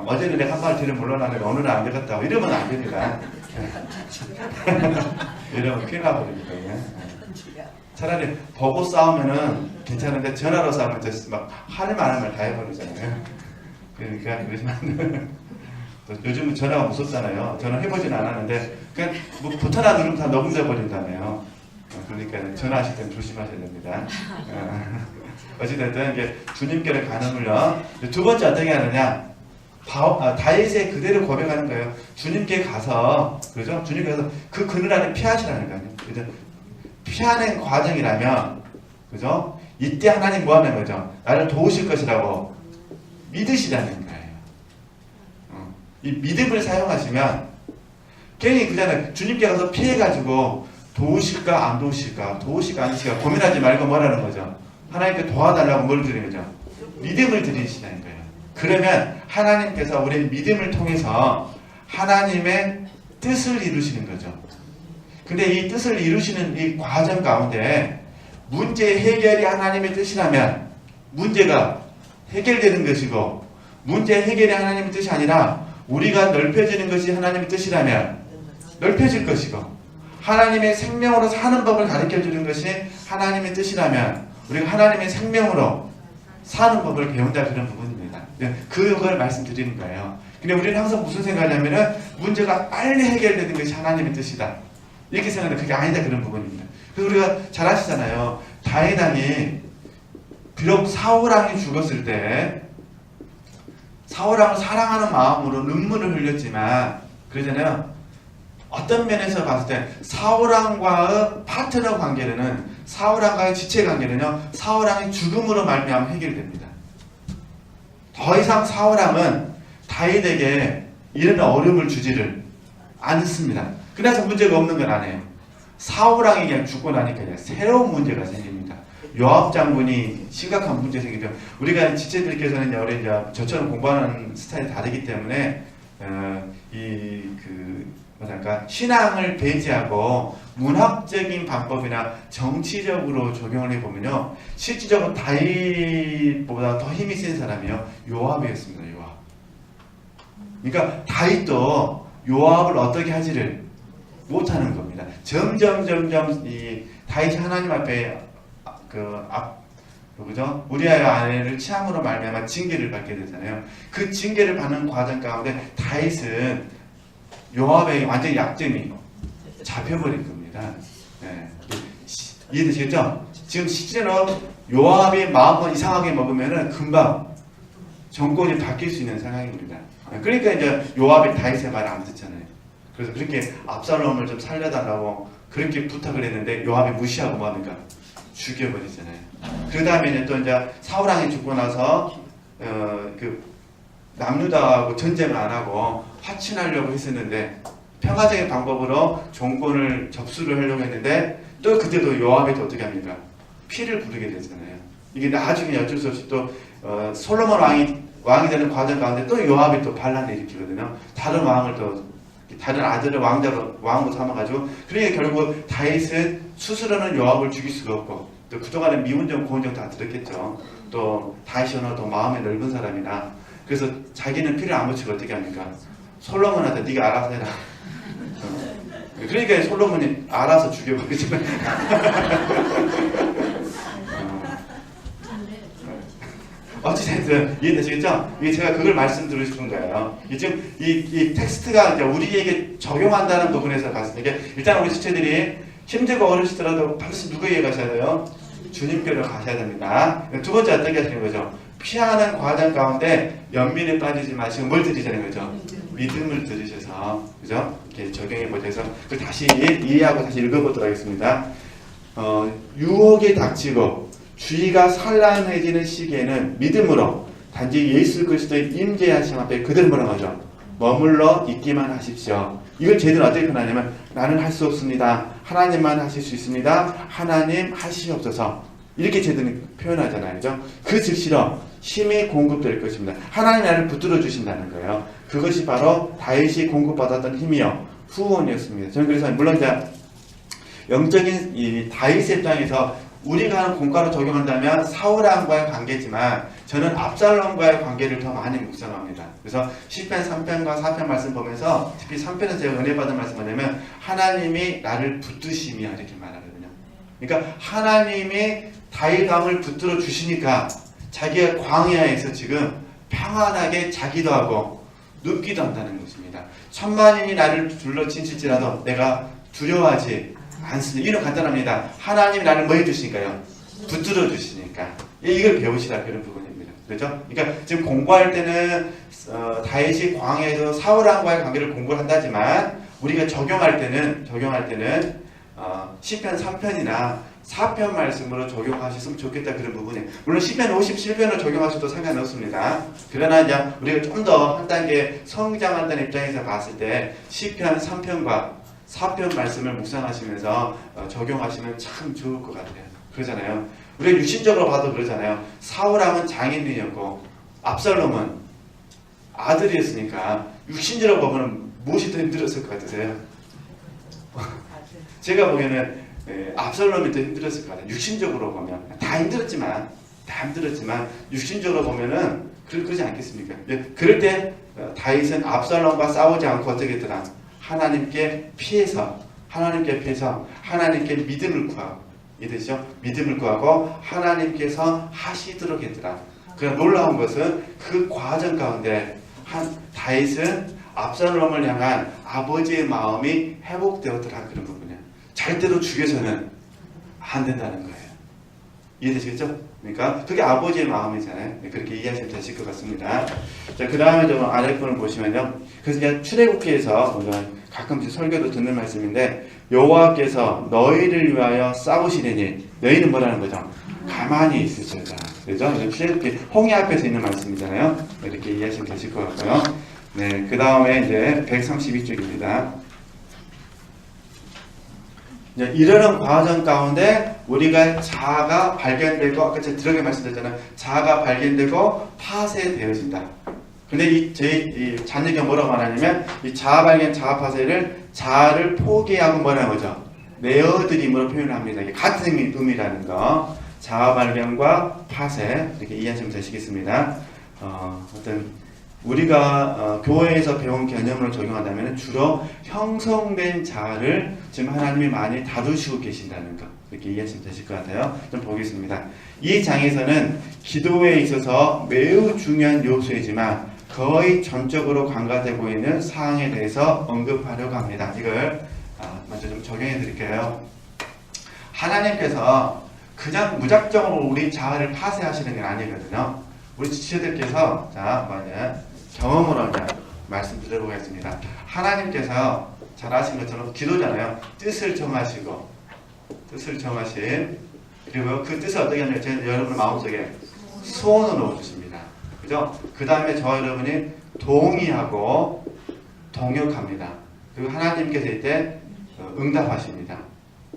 Speaker 1: 어제는 내가 한 발 뒤로 물러나는데 오늘은 안 되겠다고 이러면 안 됩니다. 이러면 큰일 나버립니다. 차라리 보고 싸우면은 괜찮은데 전화로 싸우면 막 할 만한 말 다 해버리잖아요. 그러니까 그러시면 안 돼요. 요즘은 전화가 무섭잖아요. 전화 해보진 않았는데 그냥 뭐 버튼 하나 누르면 다 녹음돼 버린다며요. 그러니까 전화하실 때는 조심하셔야 됩니다. 어찌됐든 이게 주님께로 가는 훈련. 두 번째 어떻게 하느냐? 다윗의 그대로 고백하는 거예요. 주님께 가서, 그죠? 주님께 가서 그 그늘 안에 피하시라는 거예요. 그죠? 피하는 과정이라면, 그죠? 이때 하나님 뭐 하는 거죠? 나를 도우실 것이라고 믿으시라는 거예요. 이 믿음을 사용하시면, 괜히 그잖아요. 주님께 가서 피해가지고 도우실까 안 도우실까, 도우실까 안 도우실까 고민하지 말고 뭐라는 거죠? 하나님께 도와달라고 뭘 드리는 거죠? 믿음을 드리시라는 거예요. 그러면 하나님께서 우리의 믿음을 통해서 하나님의 뜻을 이루시는 거죠. 근데 이 뜻을 이루시는 이 과정 가운데 문제 해결이 하나님의 뜻이라면 문제가 해결되는 것이고, 문제 해결이 하나님의 뜻이 아니라 우리가 넓혀지는 것이 하나님의 뜻이라면 넓혀질 것이고, 하나님의 생명으로 사는 법을 가르쳐 주는 것이 하나님의 뜻이라면 우리가 하나님의 생명으로 사는 법을 배운다 그런 부분입니다. 그걸 말씀드리는 거예요. 근데 우리는 항상 무슨 생각하냐면은 문제가 빨리 해결되는 것이 하나님의 뜻이다. 이렇게 생각하는데 그게 아니다 그런 부분입니다. 그래서 우리가 잘 아시잖아요. 다윗 왕이 비록 사울왕이 죽었을 때 사울왕을 사랑하는 마음으로 눈물을 흘렸지만 그러잖아요. 어떤 면에서 봤을 때 사울왕과의 파트너 관계는 사울왕과의 지체 관계는요. 사울왕의 죽음으로 말미암아 해결됩니다. 더 이상 사울왕은 다윗에게 이런 어려움을 주지를 않습니다. 그래서 문제가 없는 건 아니에요. 사울왕이 그냥 죽고 나니까 그냥 새로운 문제가 생깁니다. 요압 장군이 심각한 문제 생기죠. 우리가 지체들께서는 우리 이제 저처럼 공부하는 스타일이 다르기 때문에 뭐랄까 신앙을 배제하고 문학적인 방법이나 정치적으로 적용을 해보면요, 실질적으로 다윗보다 더 힘이 센 사람이요 요압이었습니다. 요압. 그러니까 다윗도 요압을 어떻게 하지를 못하는 겁니다. 점점 이 다윗이 하나님 앞에 그죠? 우리아의 아내를 취함으로 말미암아 징계를 받게 되잖아요. 그 징계를 받는 과정 가운데 다윗은 요압에게 완전히 약점이 잡혀버린 겁니다. 네. 이해되시겠죠? 지금 실제로 요압이 마음을 이상하게 먹으면은 금방 정권이 바뀔 수 있는 상황입니다. 그러니까 이제 요압이 다윗의 말을 안 듣잖아요. 그래서 그렇게 압살롬을 좀 살려달라고 그렇게 부탁을 했는데 요압이 무시하고 뭐합니까? 죽여버리잖아요. 그 다음에 또 이제 사울왕이 죽고 나서 남유다하고 전쟁을 안 하고 화친하려고 했었는데 평화적인 방법으로 정권을 접수를 하려고 했는데 또 그때도 요압이 또 어떻게 합니까? 피를 부르게 되잖아요. 이게 나중에 어쩔 수 없이 또 솔로몬 왕이 되는 과정 가운데 또 요압이 또 반란을 일으키거든요. 다른 왕을 또 다른 아들을 왕으로 삼아가지고 그러니까 결국 다윗은 스스로는 요압을 죽일 수가 없고 또 그동안에 미운정 고운정 다 들었겠죠. 또 다윗이나 또 마음이 넓은 사람이나 그래서 자기는 피를 안 묻히고 어떻게 합니까? 솔로몬한테 네가 알아서 해라. 그러니까 솔로몬이 알아서 죽여버리잖아요. 어찌됐든 이해되시겠죠? 이게 제가 그걸 말씀드리고 싶은 거예요. 지금 이 텍스트가 이제 우리에게 적용한다는 부분에서 봤을 때 일단 우리 지체들이 힘들고 어려우시더라도 반드시 누구에게 가셔야 돼요? 주님께로 가셔야 됩니다. 두 번째 어떻게 하시는 거죠? 피하는 과정 가운데 연민에 빠지지 마시고 뭘 들으시는 거죠? 믿음을 들으셔서 그죠? 이렇게 적용해 보셔서 그걸 다시 이해하고 다시 읽어보도록 하겠습니다. 유혹에 닥치고 주의가 산란해지는 시기에는 믿음으로 단지 예수 그리스도의 임재하심 앞에 그대로 뭐라고 하죠? 머물러 있기만 하십시오. 이걸 제대로 어떻게 표현하냐면 나는 할 수 없습니다. 하나님만 하실 수 있습니다. 하나님 하시옵소서. 이렇게 제대로 표현하잖아요. 그죠? 그 즉시로 힘이 공급될 것입니다. 하나님 나를 붙들어 주신다는 거예요. 그것이 바로 다윗이 공급받았던 힘이요. 후원이었습니다. 저는 그래서 물론 이제 영적인 이 다윗의 입장에서 우리가 하는 공과로 적용한다면 사울왕과의 관계지만 저는 압살롬과의 관계를 더 많이 묵상합니다. 그래서 시편 3편과 4편 말씀 보면서 특히 3편에서 제가 은혜 받은 말씀 뭐냐면 하나님이 나를 붙드시며 이렇게 말하거든요. 그러니까 하나님이 다윗 왕을 붙들어 주시니까 자기가 광야에서 지금 평안하게 자기도 하고 눕기도 한다는 것입니다. 천만인이 나를 둘러친칠지라도 내가 두려워하지 않습니다. 이유는 간단합니다. 하나님이 나를 뭐 해주시니까요? 붙들어 주시니까. 이걸 배우시라 그런 부분입니다. 그렇죠? 그러니까 지금 공부할 때는 다윗이 광야에서 사울왕과의 관계를 공부를 한다지만 우리가 적용할 때는 시편 3편이나 4편 말씀으로 적용하셨으면 좋겠다 그런 부분이에요. 물론 시편 57편을 적용하셔도 상관없습니다. 그러나 이제 우리가 좀 더 한 단계 성장한다는 입장에서 봤을 때 시편 3편과 4편 말씀을 묵상하시면서 적용하시면 참 좋을 것 같아요. 그러잖아요. 우리가 육신적으로 봐도 그러잖아요. 사울왕은 장인이었고 압살롬은 아들이었으니까 육신적으로 보면 무엇이 더 힘들었을 것 같으세요? 제가 보기에는 압살롬이 더 힘들었을 것 같아요. 육신적으로 보면 다 힘들었지만 육신적으로 보면은 그러지 않겠습니까? 그럴 때 다윗은 압살롬과 싸우지 않고 어떻게 했더라? 하나님께 피해서 하나님께 믿음을 구하고 이해되시죠? 믿음을 구하고 하나님께서 하시도록 했더라.
Speaker 2: 그러나 놀라운 것은 그 과정 가운데 다윗은 압살롬을 향한 아버지의 마음이 회복되었더라 그런 부분이에요. 절대로 죽여서는 안 된다는 거예요. 이해되시겠죠? 그러니까 그게 아버지의 마음이잖아요. 그렇게 이해하시면 되실 것 같습니다. 자, 그 다음에 좀 아래 편을 보시면요. 그래서 그냥 출애굽기에서 가끔씩 설교도 듣는 말씀인데 여호와께서 너희를 위하여 싸우시리니 너희는 뭐라는 거죠? 가만히 있으시다. 그죠? 출애굽기 홍해 앞에서 있는 말씀이잖아요. 이렇게 이해하시면 되실 것 같고요. 네, 그 다음에 이제 132쪽입니다. 이러는 과정 가운데 우리가 자아가 발견되고 아까 제가 들어가게 말씀드렸잖아요. 자아가 발견되고 파쇄되어진다. 근데 이 잔예가 뭐라고 말하냐면 이 자아 발견, 자아 파쇄를 자아를 포기하고 뭐라는 거죠? 내어드림으로 표현을 합니다. 이게 같은 의미라는 거. 자아 발견과 파쇄 이렇게 이해하시면 되시겠습니다. 어떤 우리가 교회에서 배운 개념으로 적용한다면 주로 형성된 자아를 지금 하나님이 많이 다루시고 계신다는 것 이렇게 이해하시면 되실 것 같아요. 좀 보겠습니다. 이 장에서는 기도에 있어서 매우 중요한 요소이지만 거의 전적으로 간과되고 있는 사항에 대해서 언급하려고 합니다. 이걸 먼저 좀 적용해 드릴게요. 하나님께서 그냥 무작정으로 우리 자아를 파쇄하시는 게 아니거든요. 우리 지체들께서 경험으로 말씀드려보겠습니다. 하나님께서 잘 아시는 것처럼 기도잖아요. 뜻을 정하시고 그리고 그 뜻을 어떻게 하냐면 여러분 마음속에 소원을 넣어주십니다. 그죠? 그 다음에 저 여러분이 동의하고 동역합니다. 그리고 하나님께서 이때 응답하십니다.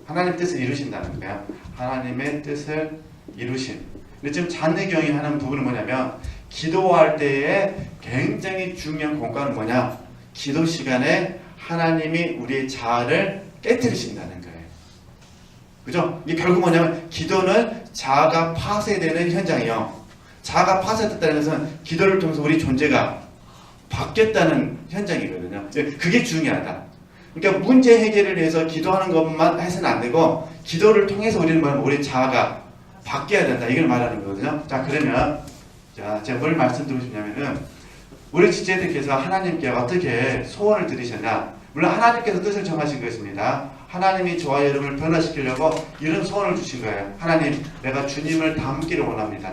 Speaker 2: 하나님 뜻을 이루신다는 거예요. 하나님의 뜻을 이루심. 근데 지금 잔예경이 하는 부분은 뭐냐면 기도할 때에 굉장히 중요한 공간은 뭐냐? 기도 시간에 하나님이 우리의 자아를 깨뜨리신다는 거예요. 그죠? 이게 결국 뭐냐면 기도는 자아가 파쇄되는 현장이에요. 자아가 파쇄됐다는 것은 기도를 통해서 우리 존재가 바뀌었다는 현장이거든요. 그게 중요하다. 그러니까 문제 해결을 위해서 기도하는 것만 해서는 안 되고 기도를 통해서 우리는 뭐냐면 우리 자아가 바뀌어야 된다. 이걸 말하는 거거든요. 자, 그러면 제가 뭘 말씀드리고 싶냐면은 우리 지체들께서 하나님께 어떻게 소원을 드리셨나? 물론 하나님께서 뜻을 정하신 것입니다. 하나님이 저와 여러분을 변화시키려고 이런 소원을 주신 거예요. 하나님, 내가 주님을 닮기를 원합니다.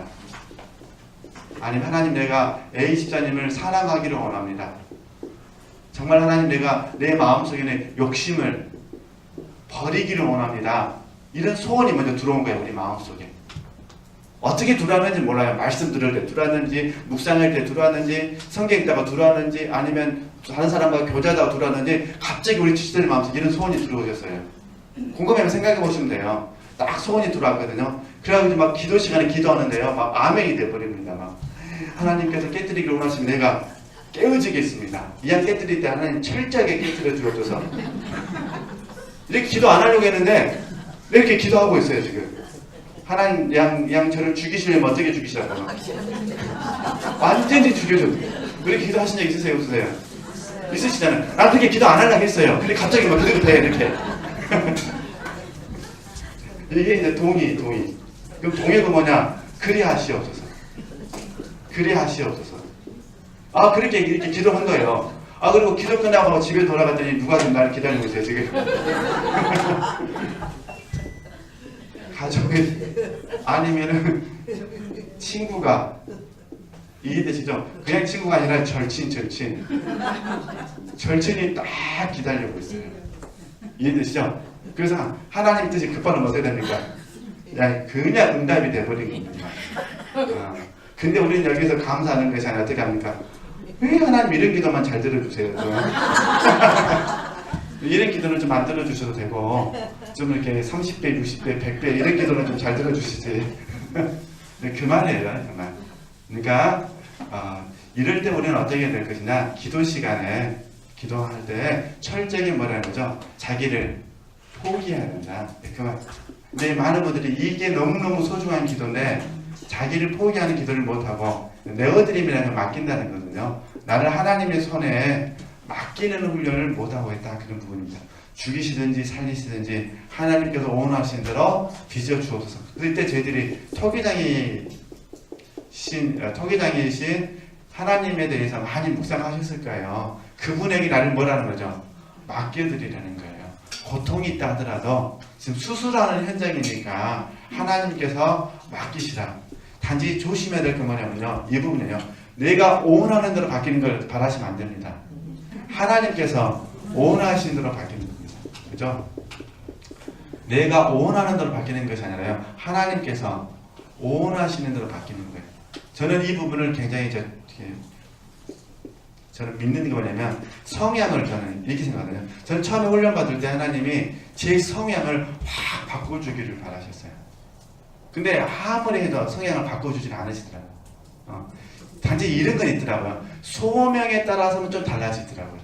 Speaker 2: 아니면 하나님, 내가 A 집사님을 사랑하기를 원합니다. 정말 하나님, 내가 내 마음속에는 욕심을 버리기를 원합니다. 이런 소원이 먼저 들어온 거예요. 우리 마음속에. 어떻게 들어왔는지 몰라요. 말씀 들을 때 들어왔는지, 묵상할 때 들어왔는지, 성경 읽다가 들어왔는지, 아니면 다른 사람과 교제하다가 들어왔는지 갑자기 우리 지체들 마음속에 이런 소원이 들어오셨어요. 곰곰이 생각해 보시면 돼요. 딱 소원이 들어왔거든요. 그래가지고 막 기도 시간에 기도하는데요. 막 아멘이 돼버립니다. 막 하나님께서 깨뜨리기를 원하시면 내가 깨어지겠습니다. 이왕 깨뜨릴 때 하나님 철저하게 깨뜨려 주옵소서. 이렇게 기도 안 하려고 했는데 이렇게 기도하고 있어요 지금. 하나님 양 저를 죽이시려면 어떻게 죽이시라고? 완전히 죽여줘. 그렇게 기도하신 적 있으세요? 없으세요? 있으시잖아요. 난 그렇게 기도 안 하려고 했어요. 근데 갑자기 막 그대로 돼 이렇게. 이게 이제 동의. 그럼 동의가 뭐냐? 그리하시옵소서. 그렇게 이렇게 기도한 거예요. 그리고 기도 끝나고 집에 돌아갔더니 누가 좀 나를 기다리고 있어요 지금. 가족이 아니면은 친구가 이해되시죠? 그냥 친구가 아니라 절친이 딱 기다리고 있어요. 이해되시죠? 그래서 하나님 뜻이 급하면 어떻게 됩니까? 그냥 응답이 돼버린 겁니다. 근데 우리는 여기서 감사하는 것이 아니라 어떻게 합니까? 왜 하나님 이런 기도만 잘 들어주세요. 이런 기도는 좀 안 들어주셔도 되고 좀 이렇게 30배, 60배, 100배 이런 기도는 좀 잘 들어주시지. 그 말이에요. 그 말. 그러니까 이럴 때 우리는 어떻게 될 것이냐. 기도 시간에 기도할 때 철저하게 뭐라는 거죠? 자기를 포기해야 된다. 그 말. 근데 많은 분들이 이게 너무너무 소중한 기도인데 자기를 포기하는 기도를 못하고 내어드림이라는 걸 맡긴다는 거거든요. 나를 하나님의 손에 맡기는 훈련을 못하고 있다. 그런 부분입니다. 죽이시든지 살리시든지 하나님께서 원하신 대로 빚어 주옵소서. 그때 저희들이 토기장이 토기장이신 하나님에 대해서 많이 묵상하셨을 거예요. 그분에게 나를 뭐라는 거죠? 맡겨드리라는 거예요. 고통이 있다 하더라도 지금 수술하는 현장이니까 하나님께서 맡기시라. 단지 조심해야 될 게 뭐냐면요, 이 부분이에요. 내가 원하는 대로 바뀌는 걸 바라시면 안 됩니다. 하나님께서 원하시는 대로 바뀌는 겁니다. 그죠? 내가 원하는 대로 바뀌는 것이 아니라요, 하나님께서 원하시는 대로 바뀌는 거예요. 저는 이 부분을 굉장히 저는 믿는 게 뭐냐면, 성향을 저는 이렇게 생각하거든요. 저는 처음에 훈련 받을 때 하나님이 제 성향을 확 바꿔주기를 바라셨어요. 근데 아무리 해도 성향을 바꿔주지는 않으시더라고요. 단지 이런 건 있더라고요. 소명에 따라서는 좀 달라지더라고요.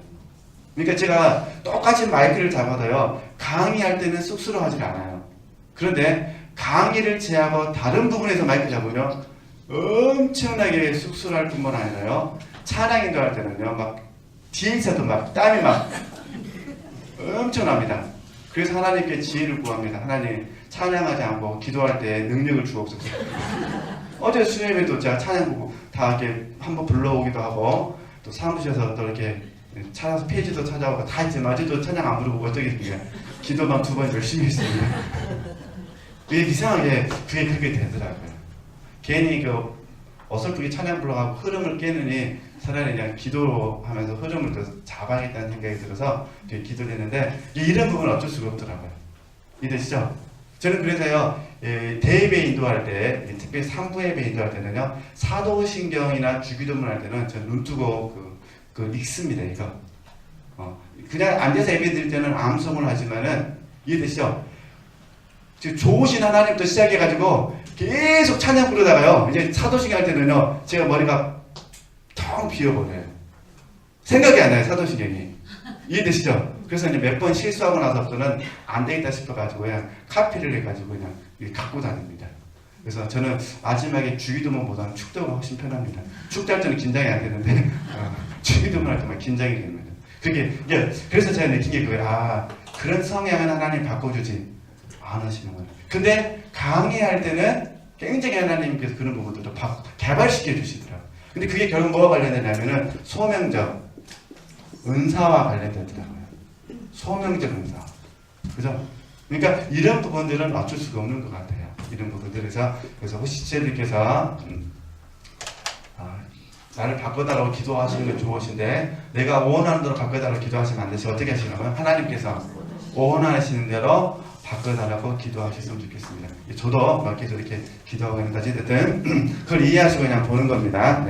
Speaker 2: 그러니까 제가 똑같이 마이크를 잡아도요, 강의할 때는 쑥스러워하지 않아요. 그런데 강의를 제하고 다른 부분에서 마이크 잡으면 엄청나게 쑥스러울 뿐만 아니라요, 찬양 인도할 때는요, 막 뒤에서도 막 땀이 막 엄청납니다. 그래서 하나님께 지혜를 구합니다. 하나님, 찬양하지 않고 기도할 때 능력을 주옵소서. 어제 수요일에도 제가 찬양 보고 다 이렇게 한번 불러오기도 하고, 또 사무실에서 또 이렇게 찾아서 페이지도 찾아오고 다 했지만 어제도 찬양 안 부르고 어쩌겠습니까? 기도만 2번 열심히 했습니다. 그게 이상하게 그게 그렇게 되더라고요. 괜히 그 어설프게 찬양 불러가고 흐름을 깨느니 차라리 그냥 기도하면서 흐름을 더 잡아야겠다는 생각이 들어서 되게 기도를 했는데, 이런 부분은 어쩔 수가 없더라고요. 이해되시죠? 저는 그래서요, 대예배 인도할 때, 특히 3부 예배 인도할 때는요, 사도신경이나 주기도문 할 때는 저 눈 뜨고 읽습니다, 이거. 그냥 앉아서 예배 드릴 때는 암송을 하지만은, 이해되시죠? 좋으신 하나님부터 시작해가지고 계속 찬양 부르다가요, 이제 사도신경 할 때는요, 제가 머리가 텅 비어버려요. 생각이 안 나요, 사도신경이. 이해되시죠? 그래서 이제 몇 번 실수하고 나서부터는 안 되겠다 싶어가지고 그냥 카피를 해가지고 그냥 갖고 다닙니다. 그래서 저는 마지막에 주기도문보다는 축도가 훨씬 편합니다. 축도할 때는 긴장이 안 되는데 주기도문 할 때만 긴장이 됩니다. 그래서 제가 느낀 게 그거예요. 그런 성향은 하나님 바꿔주지 않으시는 거예요. 근데 강의할 때는 굉장히 하나님께서 그런 부분들도 개발시켜 주시더라고요. 근데 그게 결국 뭐와 관련되냐면은 소명적 은사와 관련되더라고요. 소명적 은사. 그죠? 그러니까 이런 부분들은 어쩔 수가 없는 것 같아요. 이런 부분들에서. 그래서 혹시 지혜들께서 나를 바꿔달라고 기도하시는 건 좋으신데, 내가 원하는 대로 바꿔달라고 기도하시면 안 되시 어떻게 하시냐면, 하나님께서 원하시는 대로 바꿔달라고 기도하셨으면 좋겠습니다. 저도 막 계속 이렇게 기도하고 있는데, 어쨌든 그걸 이해하시고 그냥 보는 겁니다.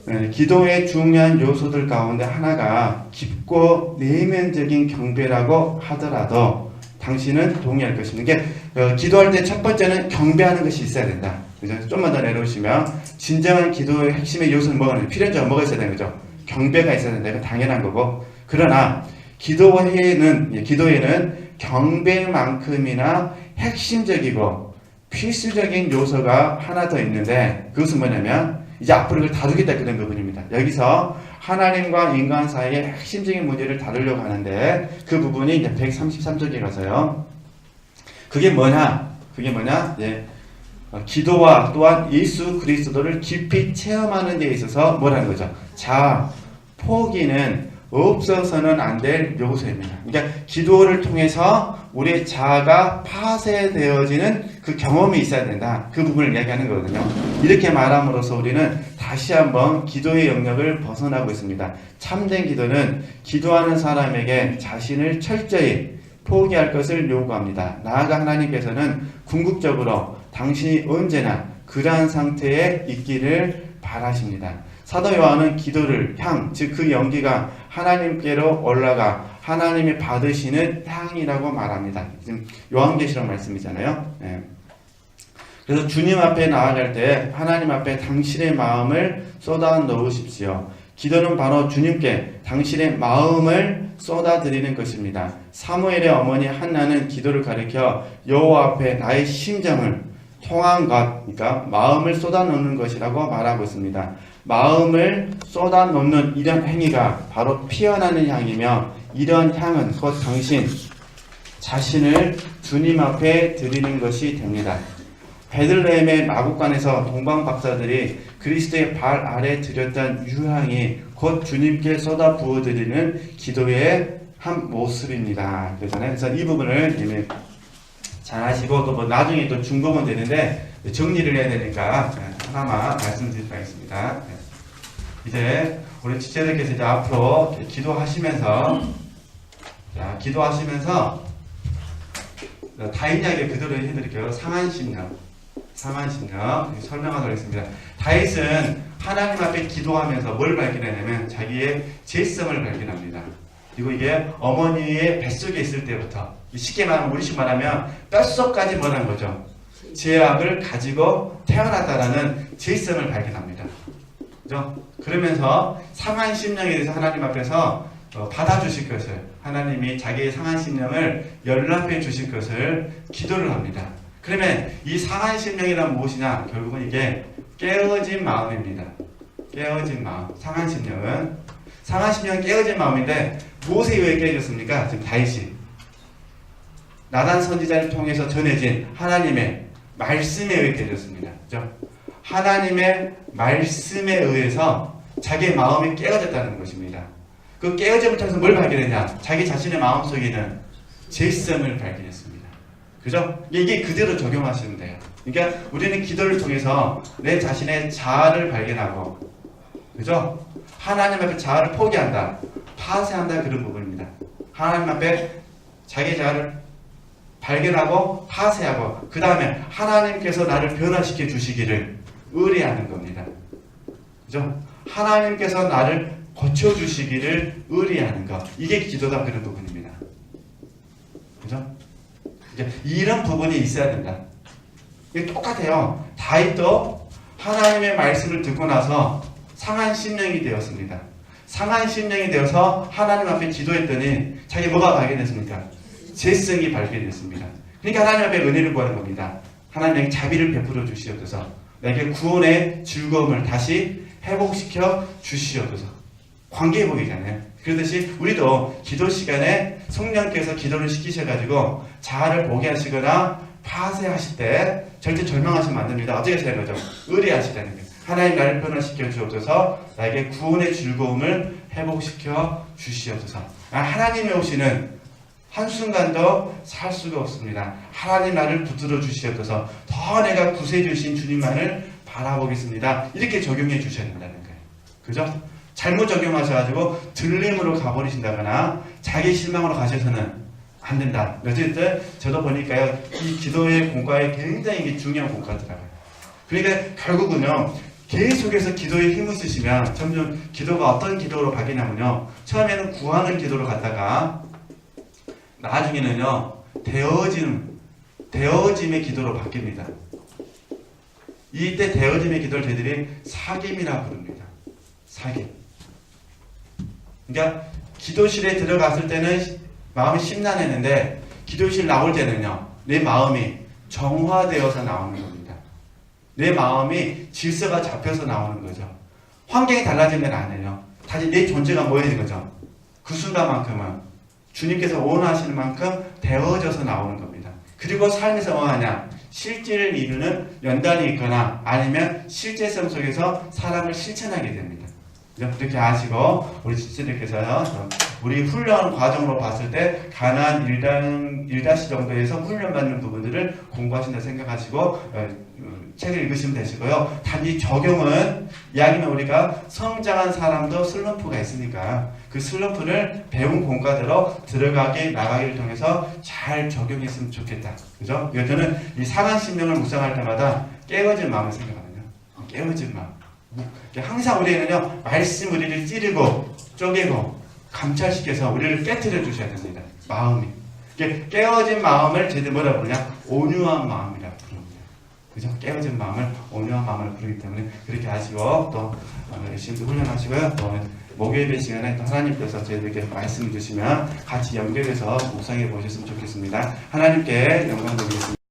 Speaker 2: 네, 기도의 중요한 요소들 가운데 하나가 깊고 내면적인 경배라고 하더라도 당신은 동의할 것입니다. 이게 기도할 때 첫 번째는 경배하는 것이 있어야 된다. 그죠? 좀만 더 내려오시면, 진정한 기도의 핵심의 요소는 뭐가 있어야 되는 거죠? 경배가 있어야 된다. 이건 당연한 거고, 그러나 기도에는 경배만큼이나 핵심적이고 필수적인 요소가 하나 더 있는데, 그것은 뭐냐면 이제 앞으로 이걸 다루겠다 그런 부분입니다. 여기서 하나님과 인간 사이의 핵심적인 문제를 다루려고 하는데, 그 부분이 이제 133쪽에 가서요. 그게 뭐냐? 기도와 또한 예수 그리스도를 깊이 체험하는 데 있어서 뭐라는 거죠? 포기는 없어서는 안 될 요소입니다. 그러니까 기도를 통해서 우리의 자아가 파쇄되어지는 그 경험이 있어야 된다. 그 부분을 이야기하는 거거든요. 이렇게 말함으로써 우리는 다시 한번 기도의 영역을 벗어나고 있습니다. 참된 기도는 기도하는 사람에게 자신을 철저히 포기할 것을 요구합니다. 나아가 하나님께서는 궁극적으로 당신이 언제나 그러한 상태에 있기를 바라십니다. 사도 요한은 기도를 즉 그 연기가 하나님께로 올라가 하나님이 받으시는 향이라고 말합니다. 지금 요한계시록 말씀이잖아요. 네. 그래서 주님 앞에 나아갈 때 하나님 앞에 당신의 마음을 쏟아 넣으십시오. 기도는 바로 주님께 당신의 마음을 쏟아드리는 것입니다. 사무엘의 어머니 한나는 기도를 가리켜 여호와 앞에 나의 심정을 통한 것, 그러니까 마음을 쏟아놓는 것이라고 말하고 있습니다. 마음을 쏟아놓는 이런 행위가 바로 피어나는 향이며, 이런 향은 곧 당신 자신을 주님 앞에 드리는 것이 됩니다. 베들레헴의 마국간에서 동방 박사들이 그리스도의 발 아래 드렸던 유향이 곧 주님께 쏟아 부어드리는 기도의 한 모습입니다. 그래서 이 부분을 이미 잘 하시고 또 뭐 나중에 또 중복은 되는데 정리를 해야 되니까 하나만 말씀드리도록 하겠습니다. 이제 우리 지체들께서 이제 앞으로 기도하시면서 다윗 이야기 그대로 해드릴게요. 상한심령 설명하도록 하겠습니다. 다윗은 하나님 앞에 기도하면서 뭘 발견하냐면 자기의 죄성을 발견합니다. 그리고 이게 어머니의 뱃속에 있을 때부터 쉽게 말하면 우리식 말하면 뼛속까지 뭐라는 거죠? 죄악을 가지고 태어났다라는 죄성을 발견합니다. 그죠? 그러면서 상한 심령에 대해서 하나님 앞에서 받아주실 것을 하나님이 자기의 상한 심령을 연락해 주실 것을 기도를 합니다. 그러면 이 상한 심령이란 무엇이냐? 결국은 이게 깨어진 마음입니다. 깨어진 마음. 상한 심령은 깨어진 마음인데 무엇에 의해 깨어졌습니까? 지금 다윗이 나단 선지자를 통해서 전해진 하나님의 말씀에 의해 깨어졌습니다. 그죠? 하나님의 말씀에 의해서 자기의 마음이 깨어졌다는 것입니다. 그 깨어짐을 통해서 뭘 발견했냐? 자기 자신의 마음속에는 죄성을 발견했습니다. 그죠? 이게 그대로 적용하시면 돼요. 그러니까 우리는 기도를 통해서 내 자신의 자아를 발견하고, 그죠? 하나님 앞에 자아를 포기한다, 파쇄한다, 그런 부분입니다. 하나님 앞에 자기 자아를 발견하고 파쇄하고 그 다음에 하나님께서 나를 변화시켜 주시기를 의뢰하는 겁니다. 그죠? 하나님께서 나를 고쳐주시기를 의뢰하는 것, 이게 기도다, 그런 부분입니다. 그죠? 이런 부분이 있어야 된다. 이게 똑같아요. 다윗도 하나님의 말씀을 듣고 나서 상한 심령이 되었습니다. 상한 심령이 되어서 하나님 앞에 기도했더니 자기 뭐가 발견했습니까? 죄성이 발견됐습니다. 그러니까 하나님 앞에 은혜를 구하는 겁니다. 하나님의 자비를 베풀어 주시옵소서, 내게 구원의 즐거움을 다시 회복시켜 주시옵소서. 관계회복이잖아요. 그러듯이 우리도 기도 시간에 성령께서 기도를 시키셔가지고 자아를 보게 하시거나 파쇄하실 때 절대 절망하시면 안 됩니다. 어떻게 하시는 거죠? 의뢰하시다는 거예요. 하나님 나를 변화시켜 주옵소서, 나에게 구원의 즐거움을 회복시켜 주시옵소서. 하나님이 오시는 한순간도 살 수가 없습니다. 하나님 나를 붙들어 주시옵소서, 더 내가 구세해 주신 주님만을 바라보겠습니다. 이렇게 적용해 주셔야 된다는 거예요. 그죠? 잘못 적용하셔가지고 들림으로 가버리신다거나 자기 실망으로 가셔서는 안 된다. 어쨌든 저도 보니까요, 이 기도의 공과에 굉장히 중요한 공과더라고요. 그러니까 결국은요, 계속해서 기도에 힘을 쓰시면 점점 기도가 어떤 기도로 바뀌냐면요, 처음에는 구하는 기도로 갔다가 나중에는요 되어짐의 기도로 바뀝니다. 이때 되어짐의 기도를 저희들이 사귐이라고 부릅니다. 사귐. 그러니까 기도실에 들어갔을 때는 마음이 심란했는데 기도실 나올 때는요, 내 마음이 정화되어서 나오는 겁니다. 내 마음이 질서가 잡혀서 나오는 거죠. 환경이 달라진 건 아니에요. 다시 내 존재가 뭐여진 거죠. 그 순간만큼은 주님께서 원하시는 만큼 되어져서 나오는 겁니다. 그리고 삶에서 뭐하냐? 실제를 이루는 연단이 있거나 아니면 실제성 속에서 사람을 실천하게 됩니다. 그렇게 아시고 우리 지체들께서 우리 훈련 과정으로 봤을 때 가나안 1-1 정도에서 훈련받는 부분들을 공부하신다 생각하시고 책을 읽으시면 되시고요. 단지 적용은 이야기는 우리가 성장한 사람도 슬럼프가 있으니까 그 슬럼프를 배운 공과대로 들어가기 나가기를 통해서 잘 적용했으면 좋겠다. 그죠? 저는 이 상한 심령을 묵상할 때마다 깨어진 마음을 생각하거든요. 깨어진 마음. 항상 우리는요, 말씀 우리를 찌르고 쪼개고 감찰시켜서 우리를 깨트려 주셔야 됩니다. 마음이. 깨어진 마음을 제대로 뭐라 부르냐? 온유한 마음이라고 부릅니다. 그죠? 깨어진 마음을 온유한 마음을 부르기 때문에 그렇게 하시고 또 열심히 훈련하시고요. 또 목요일 시간에 또 하나님께서 저희들에게 말씀을 주시면 같이 연결해서 묵상해 보셨으면 좋겠습니다. 하나님께 영광 드리겠습니다.